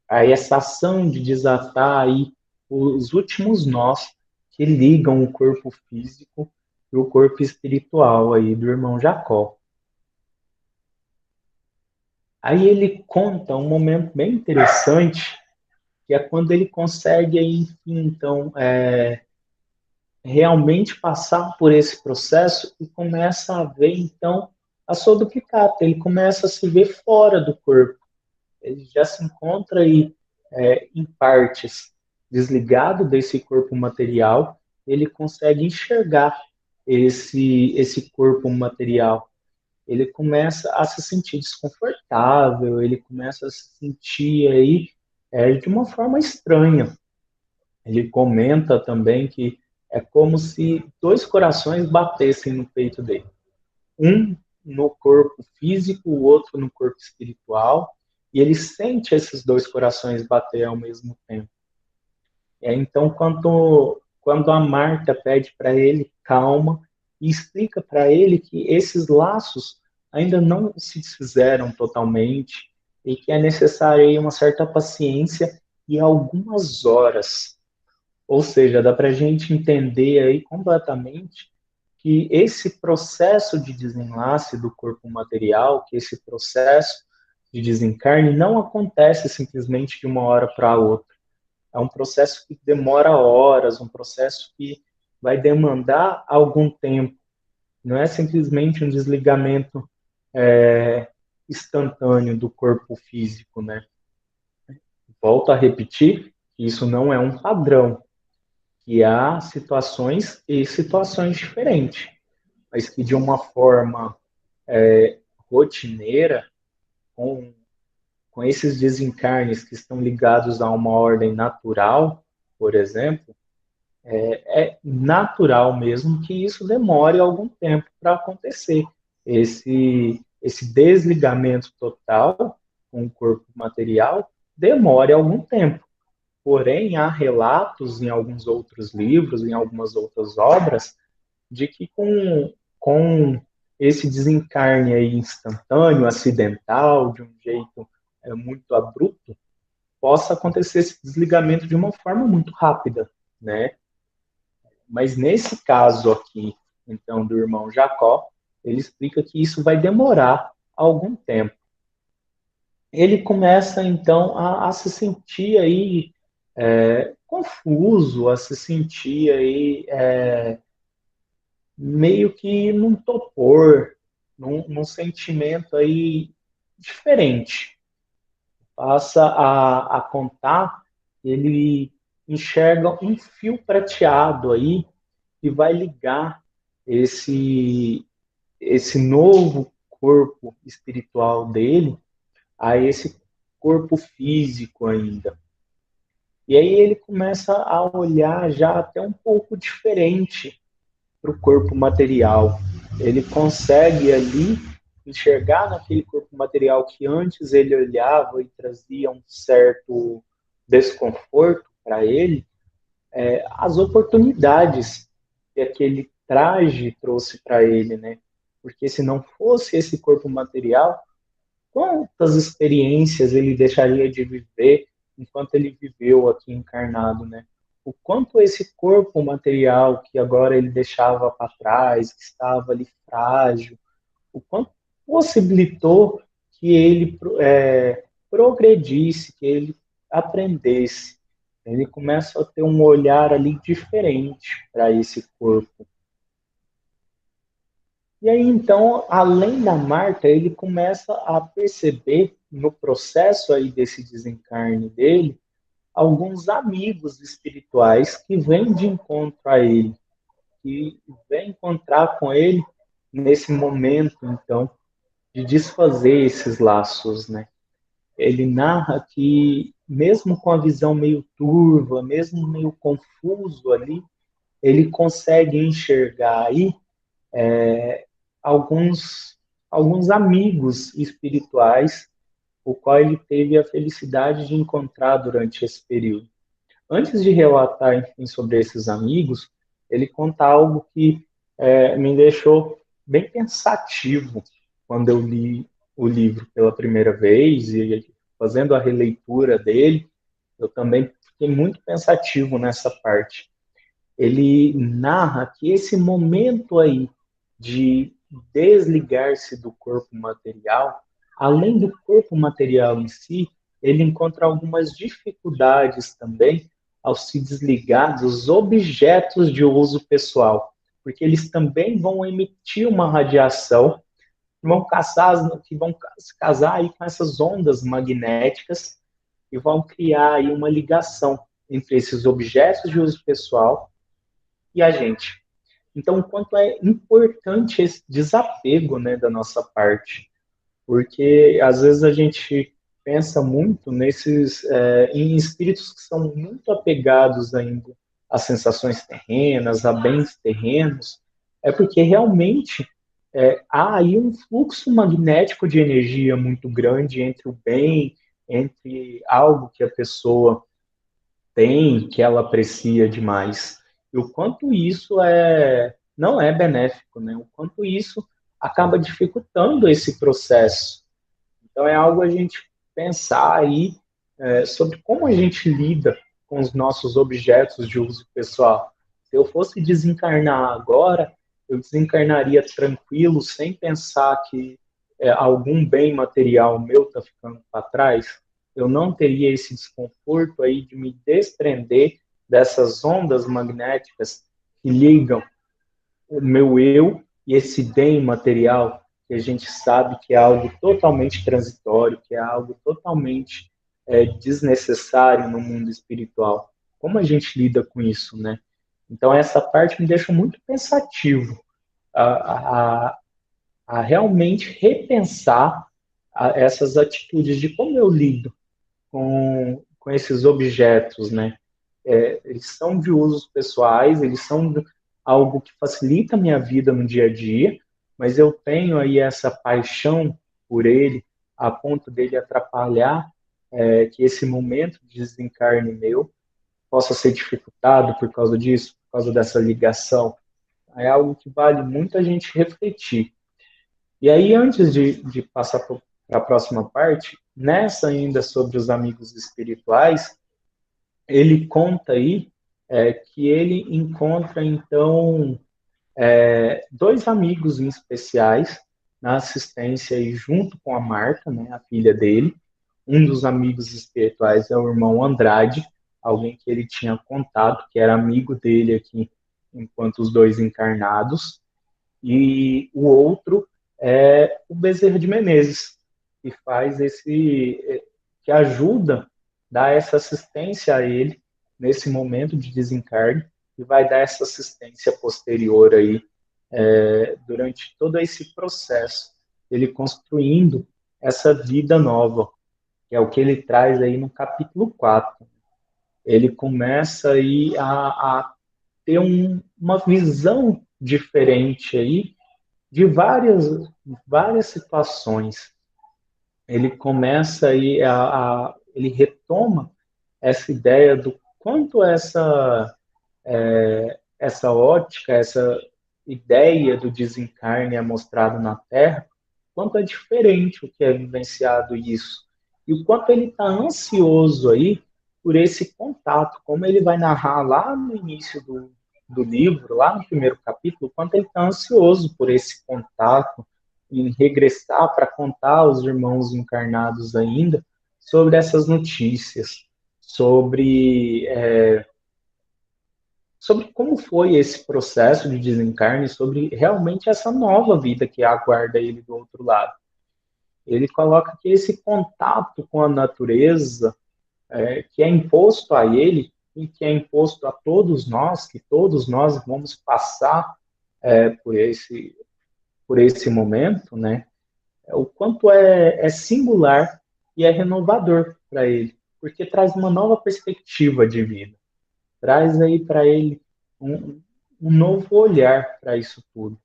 B: essa ação de desatar aí os últimos nós que ligam o corpo físico e o corpo espiritual aí do irmão Jacó. Aí ele conta um momento bem interessante, que é quando ele consegue aí, enfim, então, realmente passar por esse processo e começa a ver, então, a sua duplicata. Ele começa a se ver fora do corpo. Ele já se encontra aí em partes desligado desse corpo material. Ele consegue enxergar esse corpo material. Ele começa a se sentir desconfortável, ele começa a se sentir aí de uma forma estranha. Ele comenta também que é como se dois corações batessem no peito dele. Um no corpo físico, o outro no corpo espiritual, e ele sente esses dois corações bater ao mesmo tempo. Então, quando a Marta pede para ele calma e explica para ele que esses laços ainda não se desfizeram totalmente e que é necessária uma certa paciência e algumas horas. Ou seja, dá para a gente entender aí completamente que esse processo de desenlace do corpo material, que esse processo de desencarne não acontece simplesmente de uma hora para outra. É um processo que demora horas, um processo que vai demandar algum tempo. Não é simplesmente um desligamento instantâneo do corpo físico, né? Volto a repetir, que isso não é um padrão, que há situações e situações diferentes, mas que de uma forma rotineira, com esses desencarnes que estão ligados a uma ordem natural, por exemplo, é natural mesmo que isso demore algum tempo para acontecer. Esse desligamento total com o corpo material demore algum tempo. Porém, há relatos em alguns outros livros, em algumas outras obras, de que com esse desencarne aí instantâneo, acidental, de um jeito muito abrupto, possa acontecer esse desligamento de uma forma muito rápida, né? Mas nesse caso aqui, então, do irmão Jacó, ele explica que isso vai demorar algum tempo. Ele começa, então, a se sentir aí confuso, a se sentir aí meio que num topor, num sentimento aí diferente. Passa a contar, ele enxerga um fio prateado aí que vai ligar esse novo corpo espiritual dele a esse corpo físico ainda. E aí ele começa a olhar já até um pouco diferente para o corpo material. Ele consegue ali enxergar naquele corpo material que antes ele olhava e trazia um certo desconforto para ele, as oportunidades que aquele traje trouxe para ele, né? Porque se não fosse esse corpo material, quantas experiências ele deixaria de viver enquanto ele viveu aqui encarnado, né? O quanto esse corpo material que agora ele deixava para trás, que estava ali frágil, o quanto possibilitou que ele progredisse, que ele aprendesse. Ele começa a ter um olhar ali diferente para esse corpo. E aí, então, além da Marta, ele começa a perceber, no processo aí desse desencarne dele, alguns amigos espirituais que vêm de encontro a ele, que vêm encontrar com ele nesse momento, então, de desfazer esses laços, né? Ele narra que, mesmo com a visão meio turva, mesmo meio confuso ali, ele consegue enxergar aí alguns, alguns amigos espirituais, o qual ele teve a felicidade de encontrar durante esse período. Antes de relatar, enfim, sobre esses amigos, ele conta algo que me deixou bem pensativo quando eu li o livro pela primeira vez e fazendo a releitura dele, eu também fiquei muito pensativo nessa parte. Ele narra que esse momento aí de desligar-se do corpo material, além do corpo material em si, ele encontra algumas dificuldades também ao se desligar dos objetos de uso pessoal, porque eles também vão emitir uma radiação que vão se casar aí com essas ondas magnéticas e vão criar aí uma ligação entre esses objetos de uso pessoal e a gente. Então, o quanto é importante esse desapego, né, da nossa parte, porque às vezes a gente pensa muito em espíritos que são muito apegados ainda às sensações terrenas, a bens terrenos, é porque realmente há aí um fluxo magnético de energia muito grande entre o bem, entre algo que a pessoa tem, que ela aprecia demais, e o quanto isso não é benéfico, né? O quanto isso acaba dificultando esse processo. Então é algo a gente pensar aí sobre como a gente lida com os nossos objetos de uso pessoal. Se eu fosse desencarnar agora, eu desencarnaria tranquilo, sem pensar que algum bem material meu está ficando para trás. Eu não teria esse desconforto aí de me desprender dessas ondas magnéticas que ligam o meu eu e esse bem material, que a gente sabe que é algo totalmente transitório, que é algo totalmente desnecessário no mundo espiritual. Como a gente lida com isso, né? Então, essa parte me deixa muito pensativo. A, a, a realmente repensar essas atitudes de como eu lido com esses objetos, né? Eles são de usos pessoais, eles são algo que facilita a minha vida no dia a dia, mas eu tenho aí essa paixão por ele, a ponto dele atrapalhar que esse momento de desencarne meu possa ser dificultado por causa disso, por causa dessa ligação. É algo que vale muito a gente refletir. E aí, antes de passar para a próxima parte, nessa ainda sobre os amigos espirituais, ele conta aí que ele encontra, então, dois amigos em especiais na assistência aí, junto com a Marta, né, a filha dele. Um dos amigos espirituais é o irmão Andrade, alguém que ele tinha contato, que era amigo dele aqui, enquanto os dois encarnados. E o outro é o Bezerra de Menezes, que faz que ajuda, dá essa assistência a ele nesse momento de desencarne e vai dar essa assistência posterior aí durante todo esse processo, ele construindo essa vida nova, que é o que ele traz aí no capítulo 4. Ele começa aí a ter uma visão diferente aí de várias situações. Ele começa aí ele retoma essa ideia do quanto essa ótica, essa ideia do desencarne é mostrado na Terra, quanto é diferente o que é vivenciado isso. E o quanto ele está ansioso aí por esse contato, como ele vai narrar lá no início do livro, lá no primeiro capítulo, o quanto ele está ansioso por esse contato, em regressar para contar aos irmãos encarnados ainda sobre essas notícias, sobre como foi esse processo de desencarne, sobre realmente essa nova vida que aguarda ele do outro lado. Ele coloca que esse contato com a natureza, que é imposto a ele e que é imposto a todos nós, que todos nós vamos passar por esse momento, né? O quanto é singular e é renovador para ele, porque traz uma nova perspectiva de vida, traz aí para ele um novo olhar para isso tudo.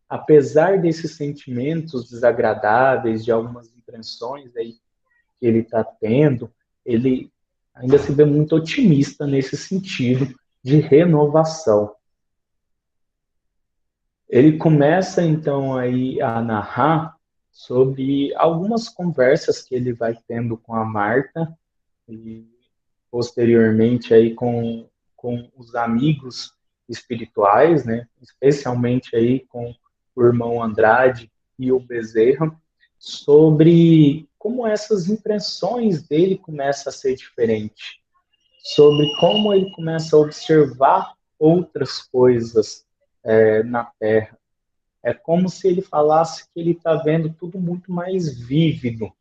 B: Apesar desses sentimentos desagradáveis, de algumas impressões aí que ele está tendo, ele ainda se vê muito otimista nesse sentido de renovação. Ele começa então aí a narrar sobre algumas conversas que ele vai tendo com a Marta e posteriormente aí com os amigos espirituais, né? Especialmente aí com o irmão Andrade e o Bezerra, sobre como essas impressões dele começam a ser diferentes, sobre como ele começa a observar outras coisas na Terra. É como se ele falasse que ele está vendo tudo muito mais vívido,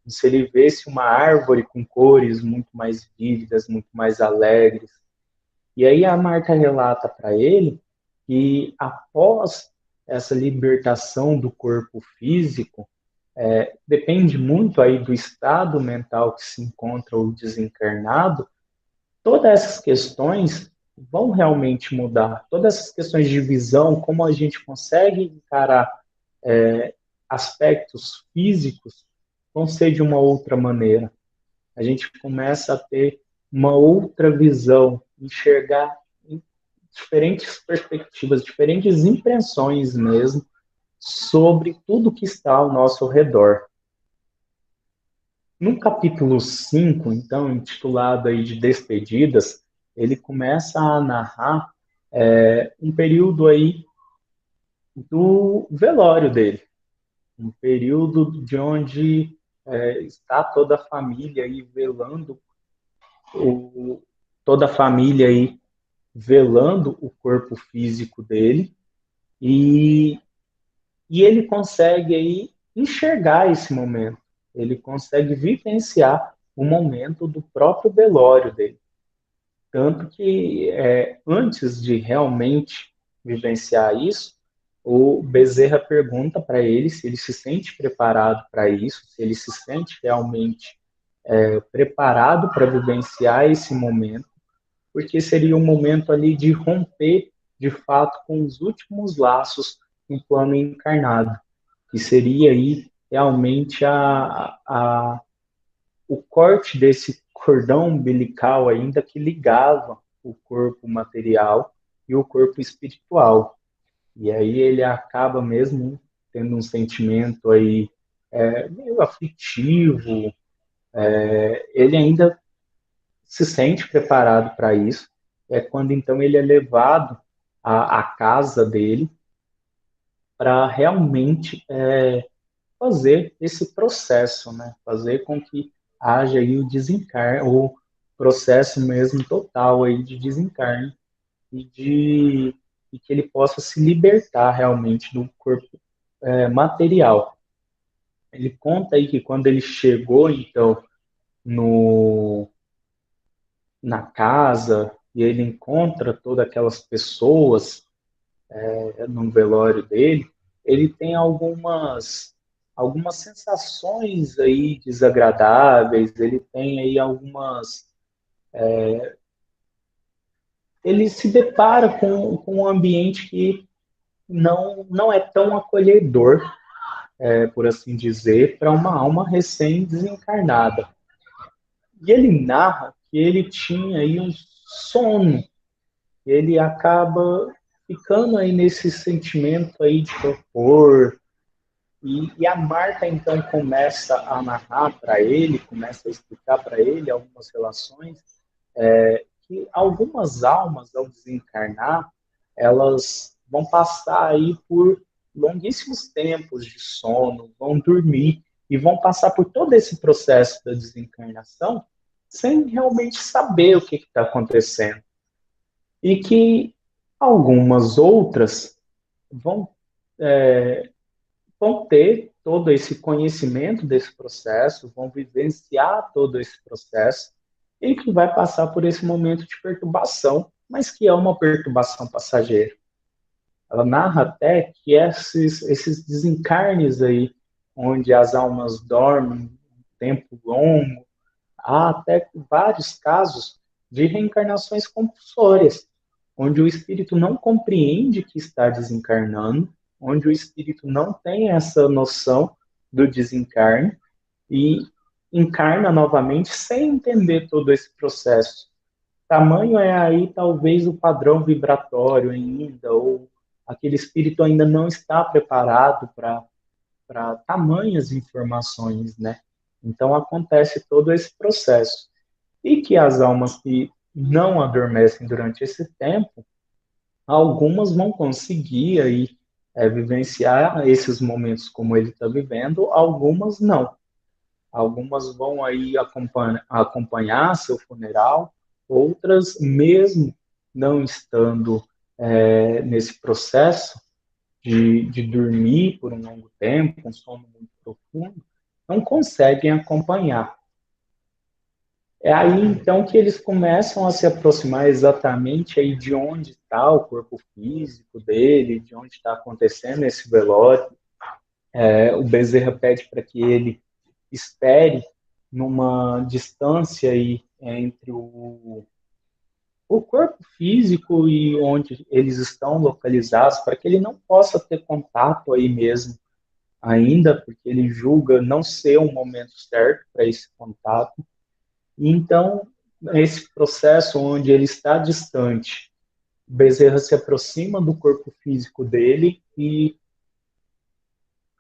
B: se ele visse uma árvore com cores muito mais vívidas, muito mais alegres. E aí a Marta relata para ele que após essa libertação do corpo físico, depende muito aí do estado mental que se encontra o desencarnado, todas essas questões vão realmente mudar. Todas essas questões de visão, como a gente consegue encarar aspectos físicos, vão ser de uma outra maneira. A gente começa a ter uma outra visão, enxergar diferentes perspectivas, diferentes impressões mesmo, sobre tudo que está ao nosso redor. No capítulo 5, então, intitulado aí de Despedidas, ele começa a narrar um período aí do velório dele, um período de onde está toda a família aí velando toda a família aí velando o corpo físico dele e, e ele consegue aí enxergar esse momento, ele consegue vivenciar o momento do próprio velório dele. Tanto que antes de realmente vivenciar isso, o Bezerra pergunta para ele se ele se sente preparado para isso, se ele se sente realmente preparado para vivenciar esse momento, porque seria um momento ali de romper, de fato, com os últimos laços no plano encarnado, que seria aí realmente o corte desse cordão umbilical ainda que ligava o corpo material e o corpo espiritual. E aí ele acaba mesmo tendo um sentimento aí meio aflitivo, ele ainda se sente preparado para isso, é quando então ele é levado à casa dele para realmente fazer esse processo, né? Fazer com que haja aí o desencarne, o processo mesmo total aí de desencarne e que ele possa se libertar realmente do corpo material. Ele conta aí que quando ele chegou então no na casa e ele encontra todas aquelas pessoas no velório dele, ele tem algumas sensações aí desagradáveis, ele tem aí algumas ele se depara com um ambiente que não é tão acolhedor, por assim dizer, para uma alma recém-desencarnada. E ele narra que ele tinha aí um sono, ele acaba ficando aí nesse sentimento aí de torpor, e a Marta então começa a narrar para ele, começa a explicar para ele algumas relações, que algumas almas, ao desencarnar, elas vão passar aí por longuíssimos tempos de sono, vão dormir e vão passar por todo esse processo da desencarnação sem realmente saber o que está acontecendo. E que algumas outras vão, vão ter todo esse conhecimento desse processo, vão vivenciar todo esse processo e que vai passar por esse momento de perturbação, mas que é uma perturbação passageira. Ela narra até que esses desencarnes aí, onde as almas dormem um tempo longo, há até vários casos de reencarnações compulsórias, onde o espírito não compreende que está desencarnando, onde o espírito não tem essa noção do desencarne e encarna novamente sem entender todo esse processo. Tamanho é aí talvez o padrão vibratório ainda, ou aquele espírito ainda não está preparado para tamanhas informações, né? Então acontece todo esse processo. E que as almas que não adormecem durante esse tempo, algumas vão conseguir aí vivenciar esses momentos como ele está vivendo, algumas não. Algumas vão aí acompanhar seu funeral, outras, mesmo não estando nesse processo de dormir por um longo tempo, um sono muito profundo, não conseguem acompanhar. É aí então que eles começam a se aproximar exatamente aí de onde está o corpo físico dele, de onde está acontecendo esse velório. O Bezerra pede para que ele espere numa distância aí entre o corpo físico e onde eles estão localizados, para que ele não possa ter contato aí mesmo ainda, porque ele julga não ser um momento certo para esse contato. Então, esse processo onde ele está distante, Bezerra se aproxima do corpo físico dele e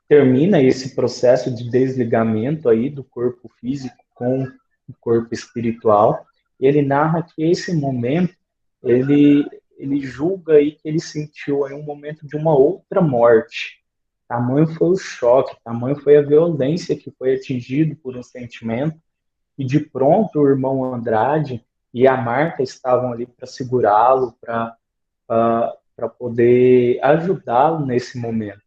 B: termina esse processo de desligamento aí do corpo físico com o corpo espiritual. Ele narra que esse momento ele julga aí que ele sentiu aí um momento de uma outra morte. Tamanho foi o choque, tamanho foi a violência que foi atingido por um sentimento, e de pronto o irmão Andrade e a Marta estavam ali para segurá-lo, para poder ajudá-lo nesse momento.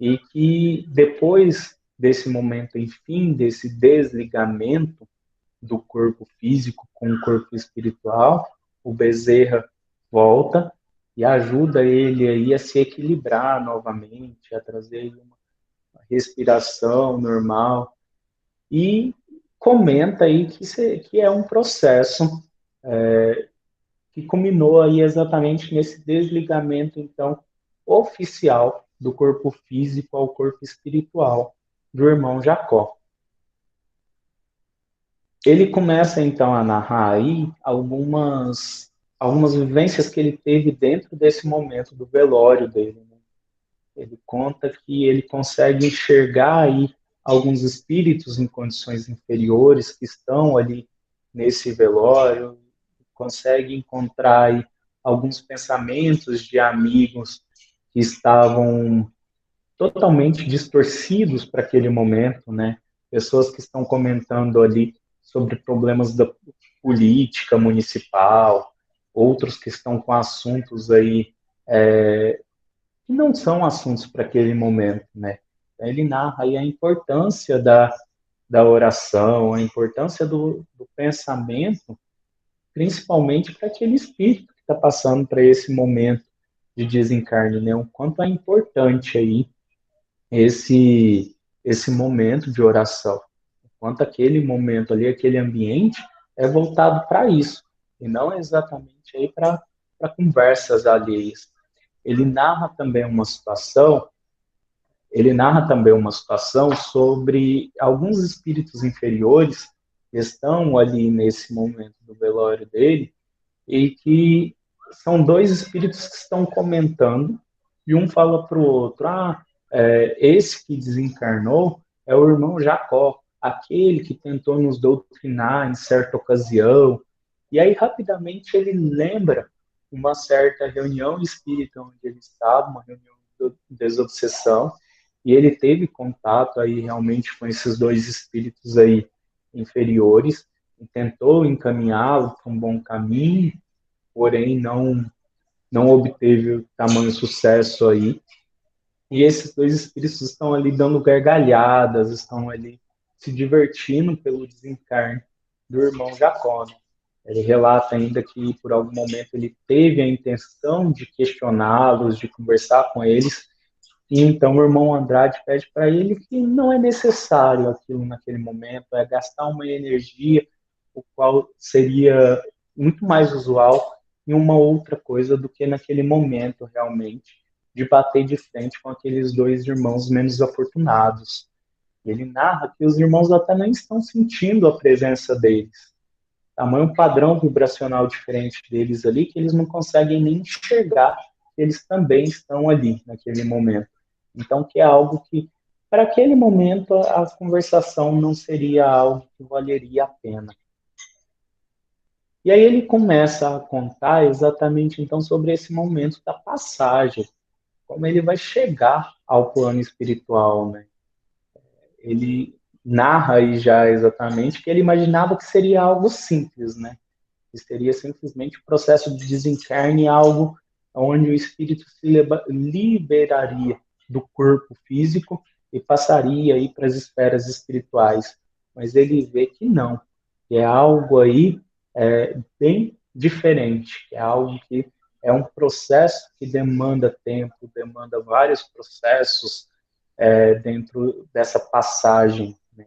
B: E que depois desse momento, enfim, desse desligamento do corpo físico com o corpo espiritual, o Bezerra volta e ajuda ele aí a se equilibrar novamente, a trazer uma respiração normal, e comenta aí que é um processo que culminou aí exatamente nesse desligamento, então, oficial do corpo físico ao corpo espiritual do irmão Jacó. Ele começa, então, a narrar aí algumas vivências que ele teve dentro desse momento do velório dele, né? Ele conta que ele consegue enxergar aí alguns espíritos em condições inferiores que estão ali nesse velório, consegue encontrar aí alguns pensamentos de amigos que estavam totalmente distorcidos para aquele momento, né? Pessoas que estão comentando ali sobre problemas da política municipal, outros que estão com assuntos aí que não são assuntos para aquele momento, né? Ele narra aí a importância da oração, a importância do pensamento, principalmente para aquele espírito que está passando para esse momento de desencarne, né? O quanto é importante aí esse momento de oração, o quanto aquele momento ali, aquele ambiente é voltado para isso, e não exatamente aí para conversas alheias. Ele narra também uma situação ele narra também uma situação sobre alguns espíritos inferiores que estão ali nesse momento do velório dele e que são dois espíritos que estão comentando e um fala para o outro, esse que desencarnou é o irmão Jacó, aquele que tentou nos doutrinar em certa ocasião. E aí, rapidamente, ele lembra uma certa reunião espírita onde ele estava, uma reunião de desobsessão, e ele teve contato aí realmente com esses dois espíritos aí inferiores e tentou encaminhá-lo para um bom caminho, porém não obteve tamanho sucesso aí. E esses dois espíritos estão ali dando gargalhadas, estão ali se divertindo pelo desencarne do irmão Jacó. Ele relata ainda que por algum momento ele teve a intenção de questioná-los, de conversar com eles, e então o irmão Andrade pede para ele que não é necessário aquilo naquele momento, é gastar uma energia, o qual seria muito mais usual em uma outra coisa do que naquele momento realmente de bater de frente com aqueles dois irmãos menos afortunados. Ele narra que os irmãos até nem estão sentindo a presença deles. Tamanho padrão vibracional diferente deles ali que eles não conseguem nem enxergar que eles também estão ali naquele momento. Então, que é algo que, para aquele momento, a conversação não seria algo que valeria a pena. E aí ele começa a contar exatamente, então, sobre esse momento da passagem, como ele vai chegar ao plano espiritual, né? Ele narra aí já exatamente que ele imaginava que seria algo simples, né? Que seria simplesmente o processo de desencarne, algo onde o espírito se liberaria do corpo físico e passaria aí para as esferas espirituais. Mas ele vê que não, que é algo aí bem diferente, que é algo que é um processo que demanda tempo, demanda vários processos dentro dessa passagem, né?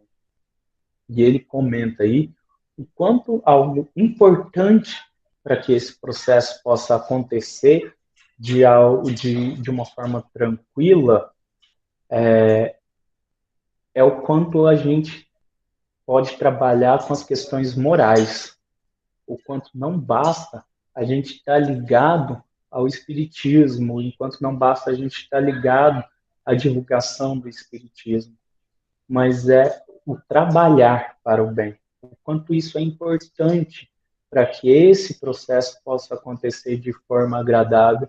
B: E ele comenta aí o quanto algo importante para que esse processo possa acontecer de uma forma tranquila é o quanto a gente pode trabalhar com as questões morais, o quanto não basta a gente estar ligado ao espiritismo, enquanto não basta a gente estar ligado à divulgação do espiritismo, mas é o trabalhar para o bem. O quanto isso é importante para que esse processo possa acontecer de forma agradável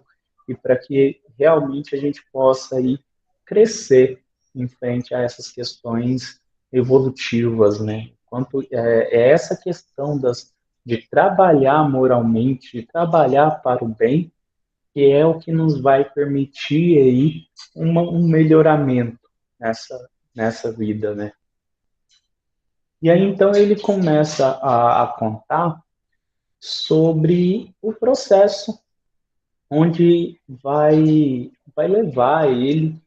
B: e para que realmente a gente possa aí crescer em frente a essas questões evolutivas, né? Quanto é essa questão de trabalhar moralmente, de trabalhar para o bem, que é o que nos vai permitir aí um melhoramento nessa vida, né? E aí então ele começa a contar sobre o processo onde vai levar ele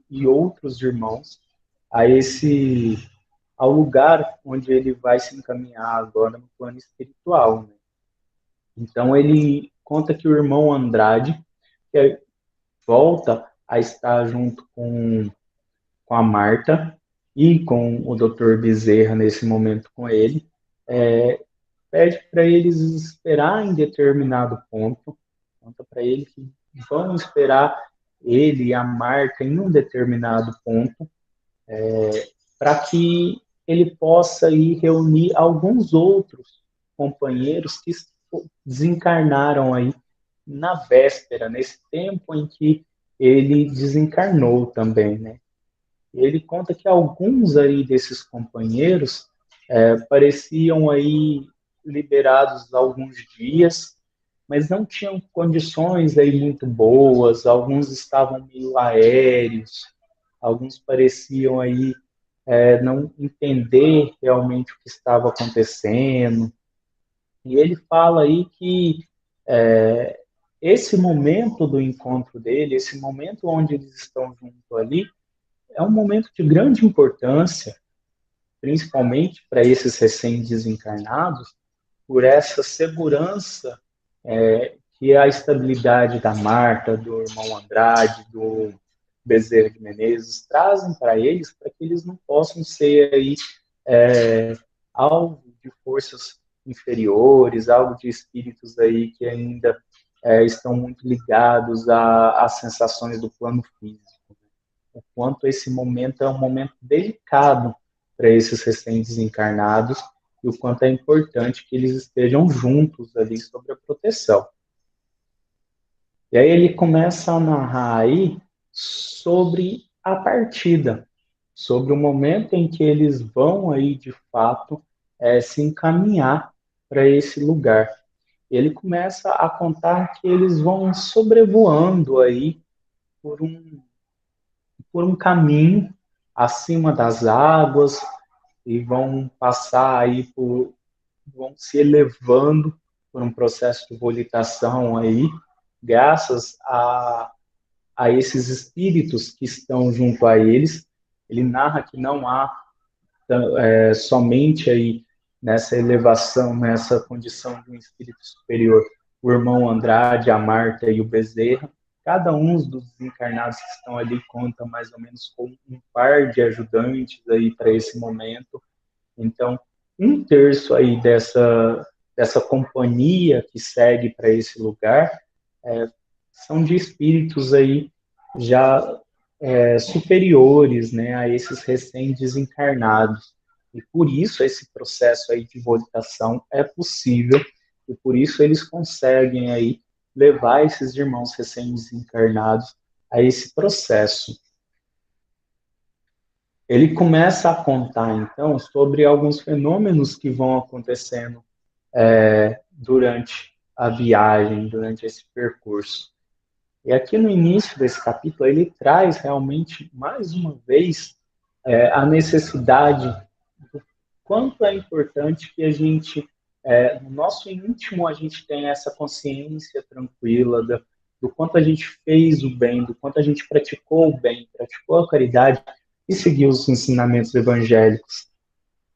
B: e outros irmãos a ao lugar onde ele vai se encaminhar agora no plano espiritual, né? Então ele conta que o irmão Andrade volta a estar junto com a Marta e com o Dr. Bezerra nesse momento com ele, pede para eles esperar em determinado ponto, conta para ele que vão esperar ele e a Marta em um determinado ponto, para que ele possa ir reunir alguns outros companheiros que desencarnaram aí na véspera, nesse tempo em que ele desencarnou também, né? Ele conta que alguns aí desses companheiros pareciam aí liberados alguns dias, mas não tinham condições aí muito boas, alguns estavam meio aéreos, alguns pareciam aí não entender realmente o que estava acontecendo. E ele fala aí que esse momento do encontro dele, esse momento onde eles estão juntos ali, é um momento de grande importância, principalmente para esses recém-desencarnados, por essa segurança que a estabilidade da Marta, do irmão Andrade, do Bezerra de Menezes trazem para eles, para que eles não possam ser aí alvo de forças inferiores, alvo de espíritos aí que ainda estão muito ligados às sensações do plano físico. O quanto esse momento é um momento delicado para esses recém-desencarnados e o quanto é importante que eles estejam juntos ali sob a proteção. E aí ele começa a narrar aí sobre a partida, sobre o momento em que eles vão aí de fato se encaminhar para esse lugar. Ele começa a contar que eles vão sobrevoando aí por um caminho acima das águas e vão passar aí vão se elevando por um processo de volitação aí, graças a esses espíritos que estão junto a eles. Ele narra que não há somente aí nessa elevação, nessa condição de um espírito superior, o irmão Andrade, a Marta e o Bezerra. Cada um dos desencarnados que estão ali conta mais ou menos com um par de ajudantes aí para esse momento. Então, um terço aí dessa companhia que segue para esse lugar são de espíritos aí já superiores, né, a esses recém-desencarnados. E por isso esse processo aí de volitação é possível e por isso eles conseguem aí levar esses irmãos recém-desencarnados a esse processo. Ele começa a contar, então, sobre alguns fenômenos que vão acontecendo durante a viagem, durante esse percurso. E aqui no início desse capítulo, ele traz realmente, mais uma vez, a necessidade do quanto é importante que a gente, no nosso íntimo, a gente tenha essa consciência tranquila do quanto a gente fez o bem, do quanto a gente praticou o bem, praticou a caridade e seguiu os ensinamentos evangélicos.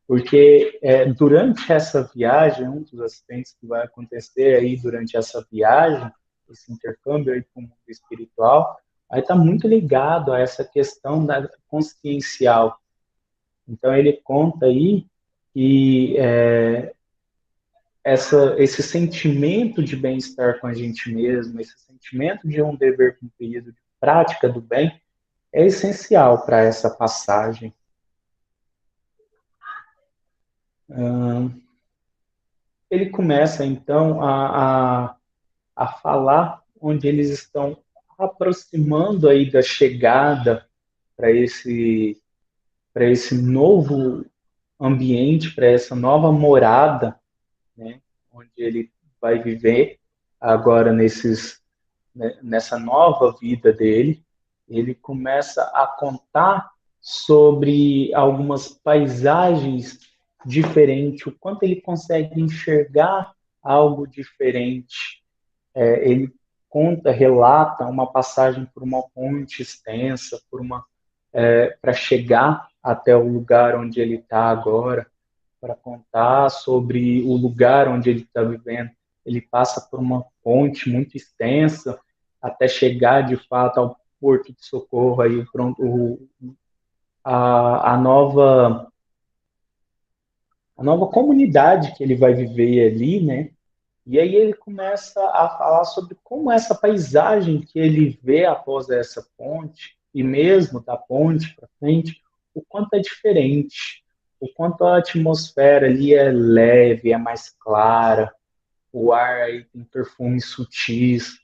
B: Porque durante essa viagem, um dos acidentes que vai acontecer aí durante essa viagem, esse intercâmbio aí com o mundo espiritual, aí está muito ligado a essa questão da consciencial. Então ele conta aí que esse sentimento de bem-estar com a gente mesmo, esse sentimento de um dever cumprido, de prática do bem, é essencial para essa passagem. Ele começa, então, a falar onde eles estão aproximando aí da chegada para esse novo ambiente, para essa nova morada, né, onde ele vai viver agora nessa nova vida dele. Ele começa a contar sobre algumas paisagens diferentes, o quanto ele consegue enxergar algo diferente. Ele relata uma passagem por uma ponte extensa, para chegar até o lugar onde ele está agora, para contar sobre o lugar onde ele está vivendo. Ele passa por uma ponte muito extensa até chegar de fato ao Porto de Socorro, aí pronto, a nova comunidade que ele vai viver ali, né? E aí ele começa a falar sobre como essa paisagem que ele vê após essa ponte, e mesmo da ponte para frente, o quanto é diferente, o quanto a atmosfera ali é leve, é mais clara, o ar aí tem perfumes sutis,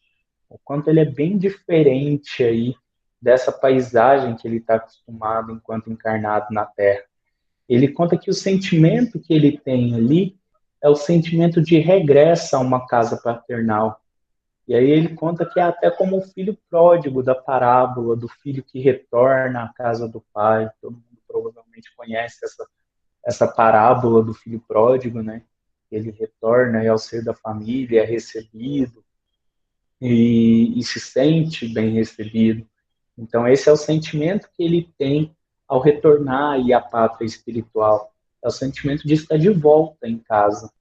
B: o quanto ele é bem diferente aí dessa paisagem que ele está acostumado enquanto encarnado na Terra. Ele conta que o sentimento que ele tem ali é o sentimento de regresso a uma casa paternal. E aí ele conta que é até como o filho pródigo da parábola, do filho que retorna à casa do pai. Todo mundo provavelmente conhece essa parábola do filho pródigo, né? Ele retorna ao seio da família, é recebido e se sente bem recebido. Então esse é o sentimento que ele tem ao retornar aí à pátria espiritual. É o sentimento de estar de volta em casa.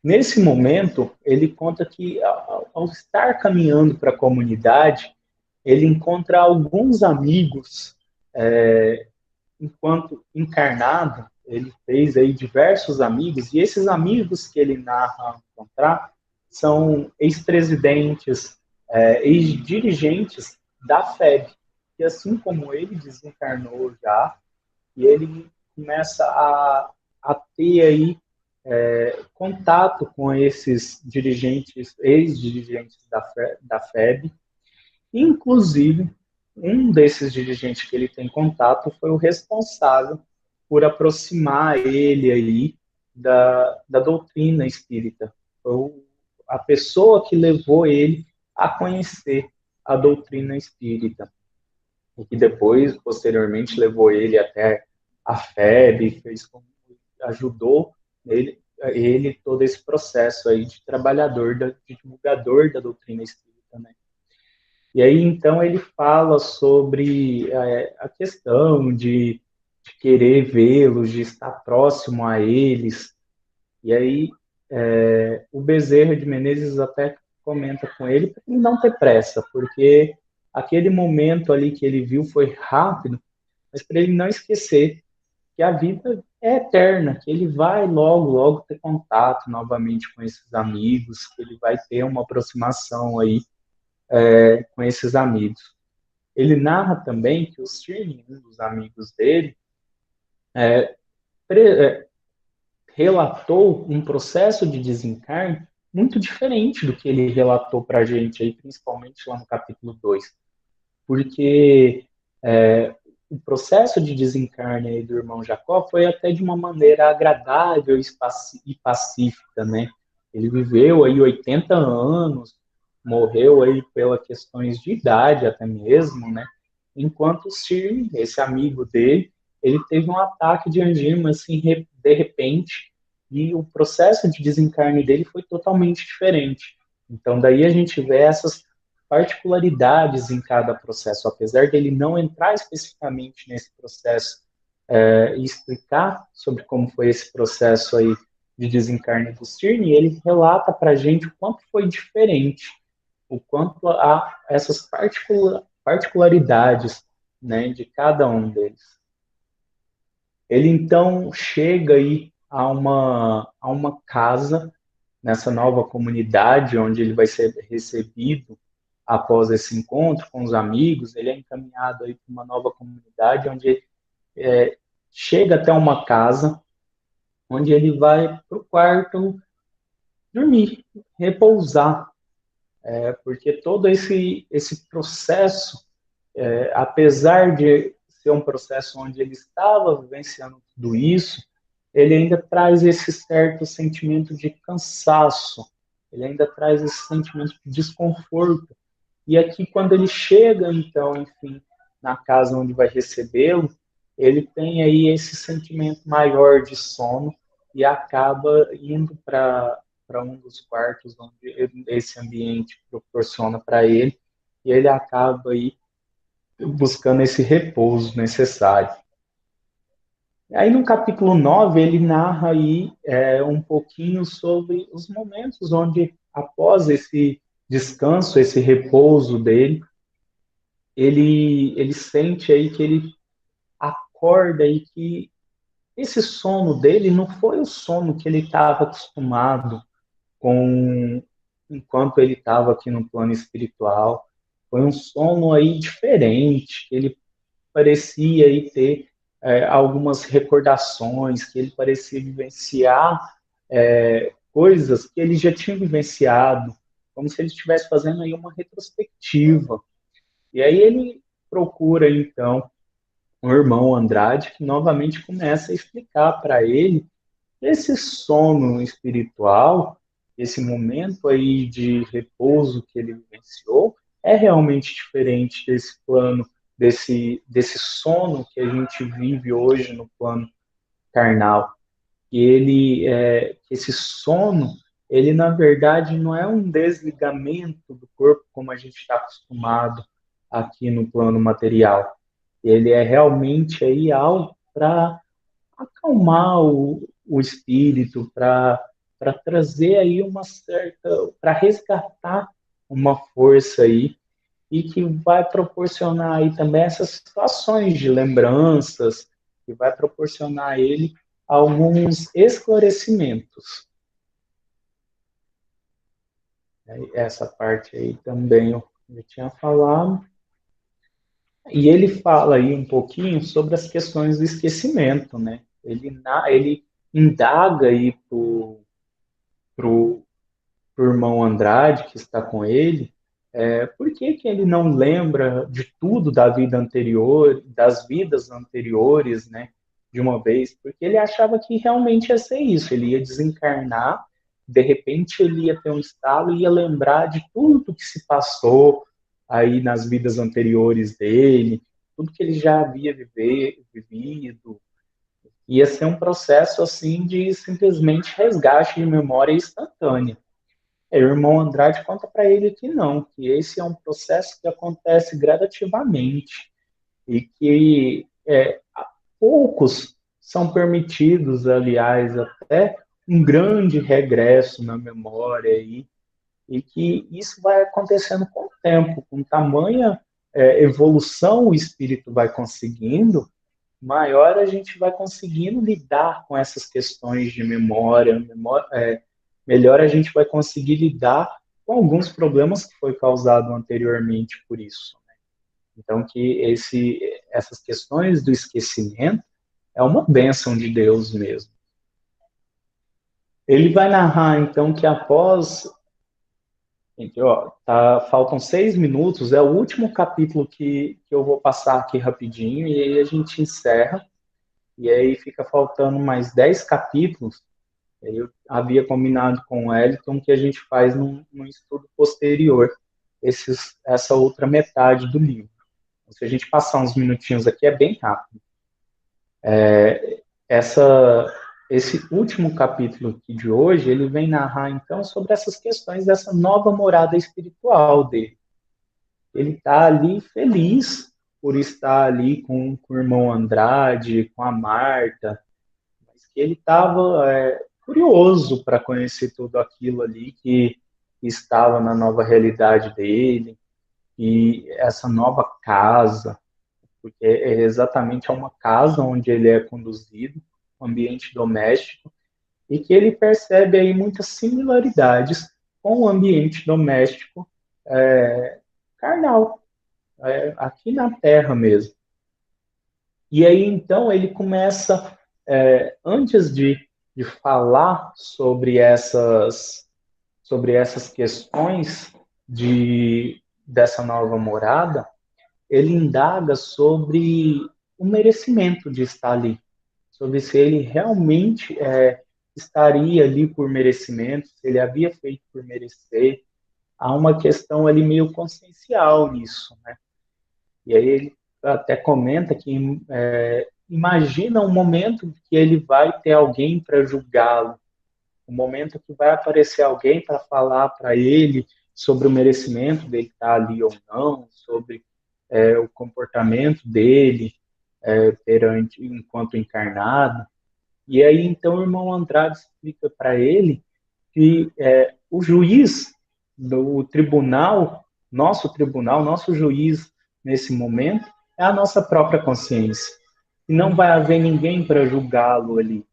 B: Nesse momento, ele conta que, ao estar caminhando para a comunidade, ele encontra alguns amigos, enquanto encarnado, ele fez aí diversos amigos, e esses amigos que ele narra encontrar são ex-presidentes, ex-dirigentes da FEB, que assim como ele desencarnou já, e ele começa a ter aí contato com esses dirigentes, ex-dirigentes da FEB. Inclusive, um desses dirigentes que ele tem contato foi o responsável por aproximar ele aí da doutrina espírita. Foi a pessoa que levou ele a conhecer a doutrina espírita. E que depois, posteriormente, levou ele até a FEB, ajudou ele todo esse processo aí de trabalhador, de divulgador da doutrina espírita, né? E aí, então, ele fala sobre a questão de querer vê-los, de estar próximo a eles. E aí, o Bezerra de Menezes até comenta com ele para ele não ter pressa, porque aquele momento ali que ele viu foi rápido, mas para ele não esquecer que a vida é eterna, que ele vai logo, logo ter contato novamente com esses amigos, que ele vai ter uma aproximação aí com esses amigos. Ele narra também que o Stirling, um dos amigos dele, relatou um processo de desencarne muito diferente do que ele relatou para a gente, aí, principalmente lá no capítulo 2. Porque o processo de desencarne aí do irmão Jacó foi até de uma maneira agradável e pacífica, né? Ele viveu aí 80 anos, morreu aí pelas questões de idade até mesmo, né? Enquanto o Sir, esse amigo dele, ele teve um ataque de angina, assim, de repente, e o processo de desencarne dele foi totalmente diferente. Então, daí a gente vê essas particularidades em cada processo, apesar dele não entrar especificamente nesse processo e explicar sobre como foi esse processo aí de desencarne do Stirne, ele relata para a gente o quanto foi diferente, o quanto há essas particularidades, né, de cada um deles. Ele então chega aí a uma casa nessa nova comunidade onde ele vai ser recebido após esse encontro com os amigos. Ele é encaminhado aí para uma nova comunidade onde chega até uma casa onde ele vai para o quarto dormir, repousar, porque todo esse processo, apesar de ser um processo onde ele estava vivenciando tudo isso, ele ainda traz esse certo sentimento de cansaço, ele ainda traz esse sentimento de desconforto. E aqui, quando ele chega, então, enfim, na casa onde vai recebê-lo, ele tem aí esse sentimento maior de sono e acaba indo para para um dos quartos onde esse ambiente proporciona para ele, e ele acaba aí buscando esse repouso necessário. Aí no capítulo 9 ele narra aí um pouquinho sobre os momentos onde, após esse descanso, esse repouso dele, ele sente aí que ele acorda e que esse sono dele não foi o sono que ele estava acostumado com enquanto ele estava aqui no plano espiritual. Foi um sono aí diferente, que ele parecia aí ter algumas recordações, que ele parecia vivenciar coisas que ele já tinha vivenciado, como se ele estivesse fazendo aí uma retrospectiva. E aí ele procura, então, o irmão Andrade, que novamente começa a explicar para ele esse sono espiritual, esse momento aí de repouso que ele vivenciou, é realmente diferente desse plano, desse sono que a gente vive hoje no plano carnal. E esse sono, ele na verdade não é um desligamento do corpo como a gente está acostumado aqui no plano material. Ele é realmente aí algo para acalmar o espírito, para trazer aí uma certa, para resgatar uma força aí e que vai proporcionar aí também essas situações de lembranças, que vai proporcionar a ele alguns esclarecimentos. Essa parte aí também eu tinha falado. E ele fala aí um pouquinho sobre as questões do esquecimento, né? Ele indaga aí pro irmão Andrade, que está com ele, por que que ele não lembra de tudo da vida anterior, das vidas anteriores, né? De uma vez, porque ele achava que realmente ia ser isso, ele ia desencarnar, de repente ele ia ter um estalo e ia lembrar de tudo que se passou aí nas vidas anteriores dele, tudo que ele já havia vivido, ia ser um processo assim de simplesmente resgate de memória instantânea. O irmão Andrade conta para ele que não, que esse é um processo que acontece gradativamente e que poucos são permitidos, aliás, até um grande regresso na memória aí, e que isso vai acontecendo com o tempo, com tamanha evolução o espírito vai conseguindo, maior a gente vai conseguindo lidar com essas questões de melhor a gente vai conseguir lidar com alguns problemas que foi causado anteriormente por isso. Então, que essas questões do esquecimento é uma bênção de Deus mesmo. Ele vai narrar, então, que após... Gente, ó, faltam 6 minutos, é o último capítulo que eu vou passar aqui rapidinho, e aí a gente encerra. E aí fica faltando mais 10 capítulos. Eu havia combinado com o Wellington que a gente faz num estudo posterior essa outra metade do livro. Se a gente passar uns minutinhos aqui, é bem rápido. Esse último capítulo aqui de hoje, ele vem narrar, então, sobre essas questões dessa nova morada espiritual dele. Ele está ali feliz por estar ali com o irmão Andrade, com a Marta, mas que ele estava curioso para conhecer tudo aquilo ali que estava na nova realidade dele, e essa nova casa, porque exatamente uma casa onde ele é conduzido, um ambiente doméstico, e que ele percebe aí muitas similaridades com o ambiente doméstico carnal, aqui na Terra mesmo. E aí, então, ele começa, antes de falar sobre essas questões dessa nova morada, ele indaga sobre o merecimento de estar ali, sobre se ele realmente estaria ali por merecimento, se ele havia feito por merecer. Há uma questão ali meio consciencial nisso, né? E aí ele até comenta que imagina um momento que ele vai ter alguém para julgá-lo, o momento que vai aparecer alguém para falar para ele sobre o merecimento dele estar ali ou não, sobre o comportamento dele perante enquanto encarnado. E aí então o irmão Andrade explica para ele que o juiz do tribunal, nosso juiz nesse momento é a nossa própria consciência. E não vai haver ninguém para julgá-lo ali.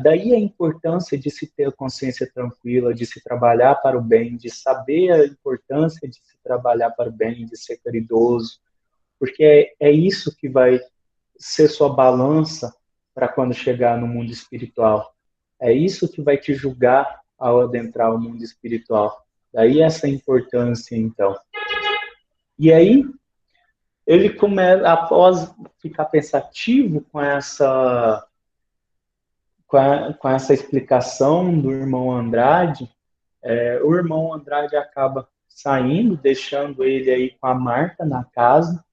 B: Daí a importância de se ter a consciência tranquila, de se trabalhar para o bem, de saber a importância de se trabalhar para o bem, de ser caridoso, porque é isso que vai ser sua balança para quando chegar no mundo espiritual. É isso que vai te julgar ao adentrar o mundo espiritual. Daí essa importância, então. E aí, ele começa, após ficar pensativo com essa explicação do irmão Andrade, o irmão Andrade acaba saindo, deixando ele aí com a Marta na casa,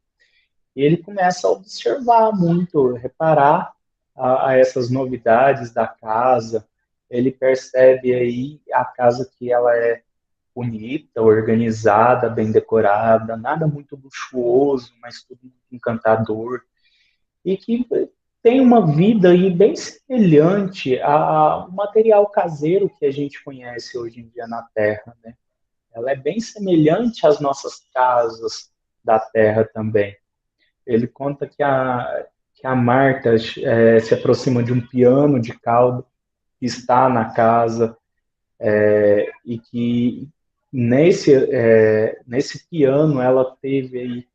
B: e ele começa a observar muito, reparar a essas novidades da casa. Ele percebe aí a casa que ela é bonita, organizada, bem decorada, nada muito luxuoso, mas tudo muito encantador, e que tem uma vida aí bem semelhante ao material caseiro que a gente conhece hoje em dia na Terra, né? Ela é bem semelhante às nossas casas da Terra também. Ele conta que a Marta se aproxima de um piano de cauda que está na casa, e que nesse piano ela teve aí,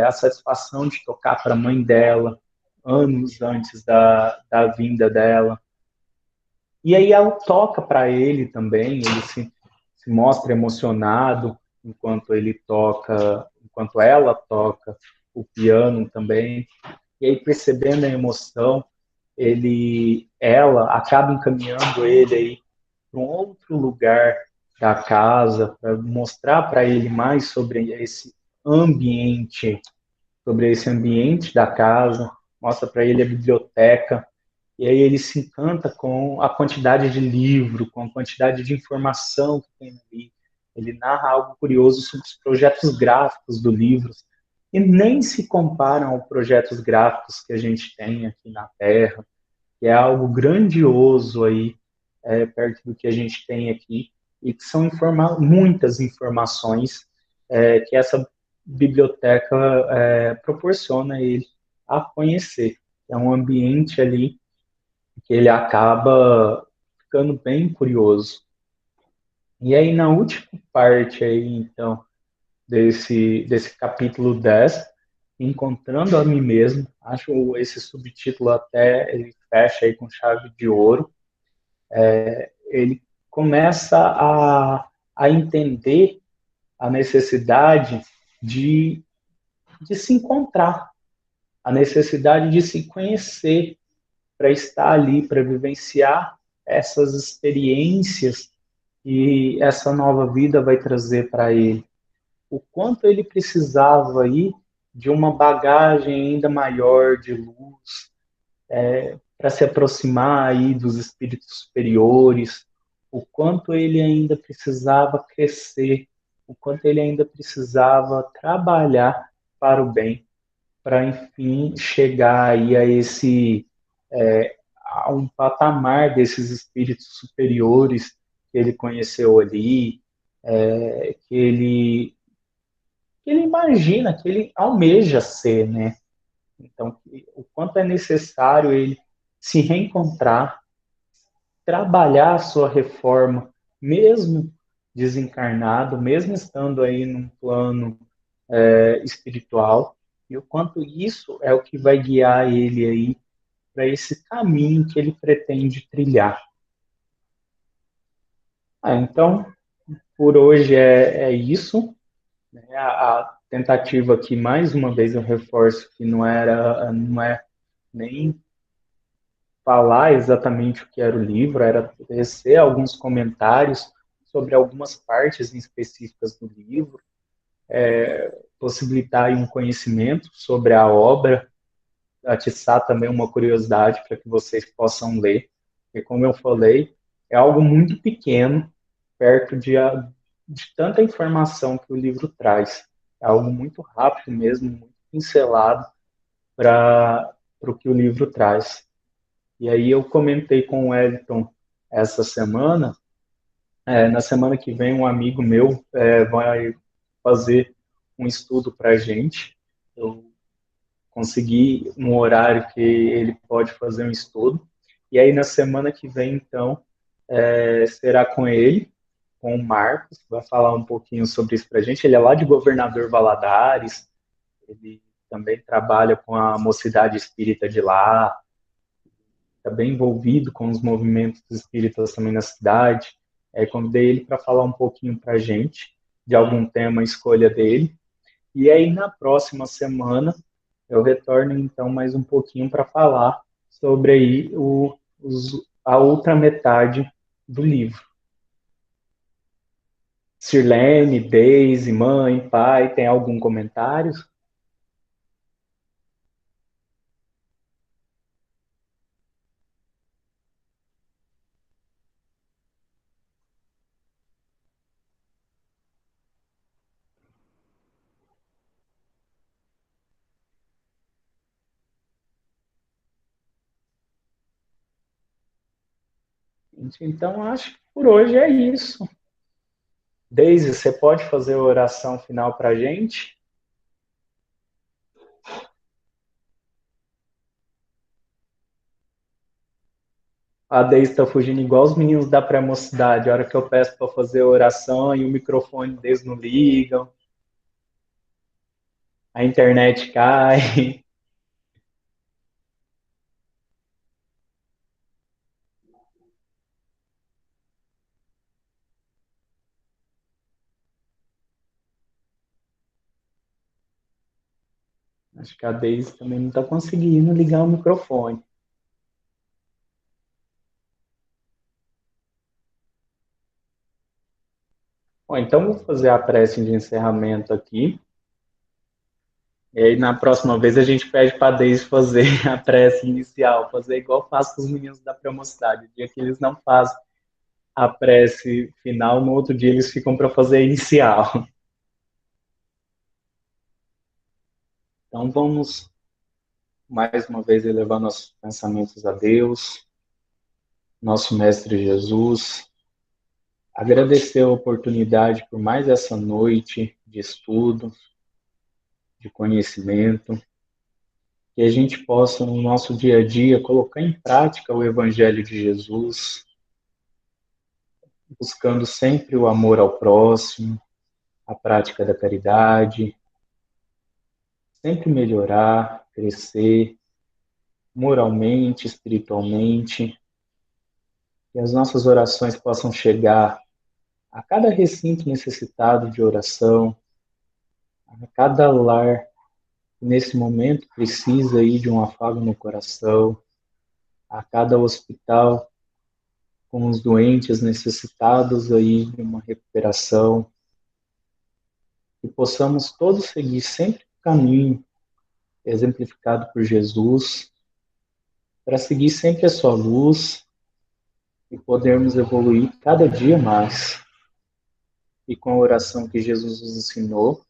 B: a satisfação de tocar para a mãe dela, anos antes da vinda dela. E aí ela toca para ele também, ele se mostra emocionado enquanto ela toca o piano também. E aí, percebendo a emoção, ela acaba encaminhando ele aí para um outro lugar da casa, para mostrar para ele mais sobre esse ambiente da casa, mostra para ele a biblioteca, e aí ele se encanta com a quantidade de livro, com a quantidade de informação que tem ali. Ele narra algo curioso sobre os projetos gráficos do livro, e nem se comparam aos projetos gráficos que a gente tem aqui na Terra, que é algo grandioso aí, perto do que a gente tem aqui, e que são muitas informações que essa biblioteca proporciona a ele a conhecer. É um ambiente ali que ele acaba ficando bem curioso. E aí, na última parte aí, então, desse capítulo 10, Encontrando a Mim Mesmo, acho esse subtítulo até, ele fecha aí com chave de ouro. Ele começa a entender a necessidade de se encontrar, a necessidade de se conhecer, para estar ali, para vivenciar essas experiências que essa nova vida vai trazer para ele. O quanto ele precisava aí de uma bagagem ainda maior de luz, para se aproximar aí dos espíritos superiores, o quanto ele ainda precisava crescer, o quanto ele ainda precisava trabalhar para o bem, para enfim chegar aí a um patamar desses espíritos superiores que ele conheceu ali, que ele imagina, que ele almeja ser, né? Então, o quanto é necessário ele se reencontrar, trabalhar a sua reforma, mesmo desencarnado, mesmo estando aí num plano espiritual, e o quanto isso é o que vai guiar ele aí para esse caminho que ele pretende trilhar. Então, por hoje é isso. Né? A tentativa aqui, mais uma vez eu reforço que não é nem falar exatamente o que era o livro, era tecer alguns comentários sobre algumas partes específicas do livro, possibilitar um conhecimento sobre a obra, atiçar também uma curiosidade para que vocês possam ler. E como eu falei, é algo muito pequeno, perto de tanta informação que o livro traz. É algo muito rápido mesmo, muito pincelado para o que o livro traz. E aí eu comentei com o Wellington essa semana, na semana que vem um amigo meu vai fazer um estudo para a gente. Eu consegui um horário que ele pode fazer um estudo. E aí na semana que vem, então, será com ele, com o Marcos, vai falar um pouquinho sobre isso para a gente. Ele é lá de Governador Valadares, ele também trabalha com a mocidade espírita de lá, está bem envolvido com os movimentos espíritas também na cidade. Convidei ele para falar um pouquinho para a gente de algum tema, escolha dele. E aí, na próxima semana, eu retorno, então, mais um pouquinho para falar sobre aí a outra metade do livro. Sirlene, Deise, mãe, pai, tem algum comentário? Então, acho que por hoje é isso. Deise, você pode fazer a oração final para a gente? A Deise está fugindo igual os meninos da pré-mocidade. A hora que eu peço para fazer a oração e o microfone deles não ligam, a internet cai. Acho que a Deise também não está conseguindo ligar o microfone. Bom, então vou fazer a prece de encerramento aqui. E aí na próxima vez a gente pede para a Deise fazer a prece inicial, fazer igual faz com os meninos da pré-mocidade. O dia que eles não fazem a prece final, no outro dia eles ficam para fazer a inicial. Então vamos mais uma vez elevar nossos pensamentos a Deus, nosso Mestre Jesus, agradecer a oportunidade por mais essa noite de estudo, de conhecimento, que a gente possa no nosso dia a dia colocar em prática o Evangelho de Jesus, buscando sempre o amor ao próximo, a prática da caridade, sempre melhorar, crescer moralmente, espiritualmente, que as nossas orações possam chegar a cada recinto necessitado de oração, a cada lar que nesse momento precisa aí de um afago no coração, a cada hospital com os doentes necessitados aí de uma recuperação, que possamos todos seguir sempre o caminho exemplificado por Jesus, para seguir sempre a sua luz e podermos evoluir cada dia mais. E com a oração que Jesus nos ensinou,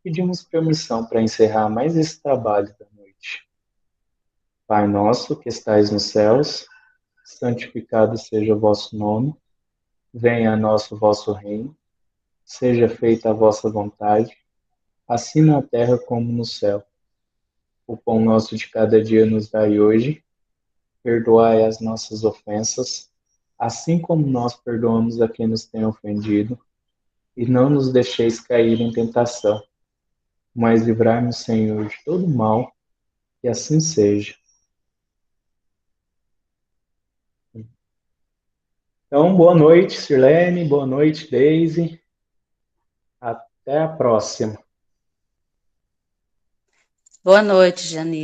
B: pedimos permissão para encerrar mais esse trabalho da noite. Pai nosso que estais nos céus, santificado seja o vosso nome, venha a nós o vosso reino, seja feita a vossa vontade, assim na terra como no céu. O pão nosso de cada dia nos dai hoje, perdoai as nossas ofensas, assim como nós perdoamos a quem nos tem ofendido, e não nos deixeis cair em tentação, mas livrai-nos, Senhor, de todo mal, que assim seja. Então, boa noite, Sirlene, boa noite, Deise. Até a próxima.
A: Boa noite, Jani.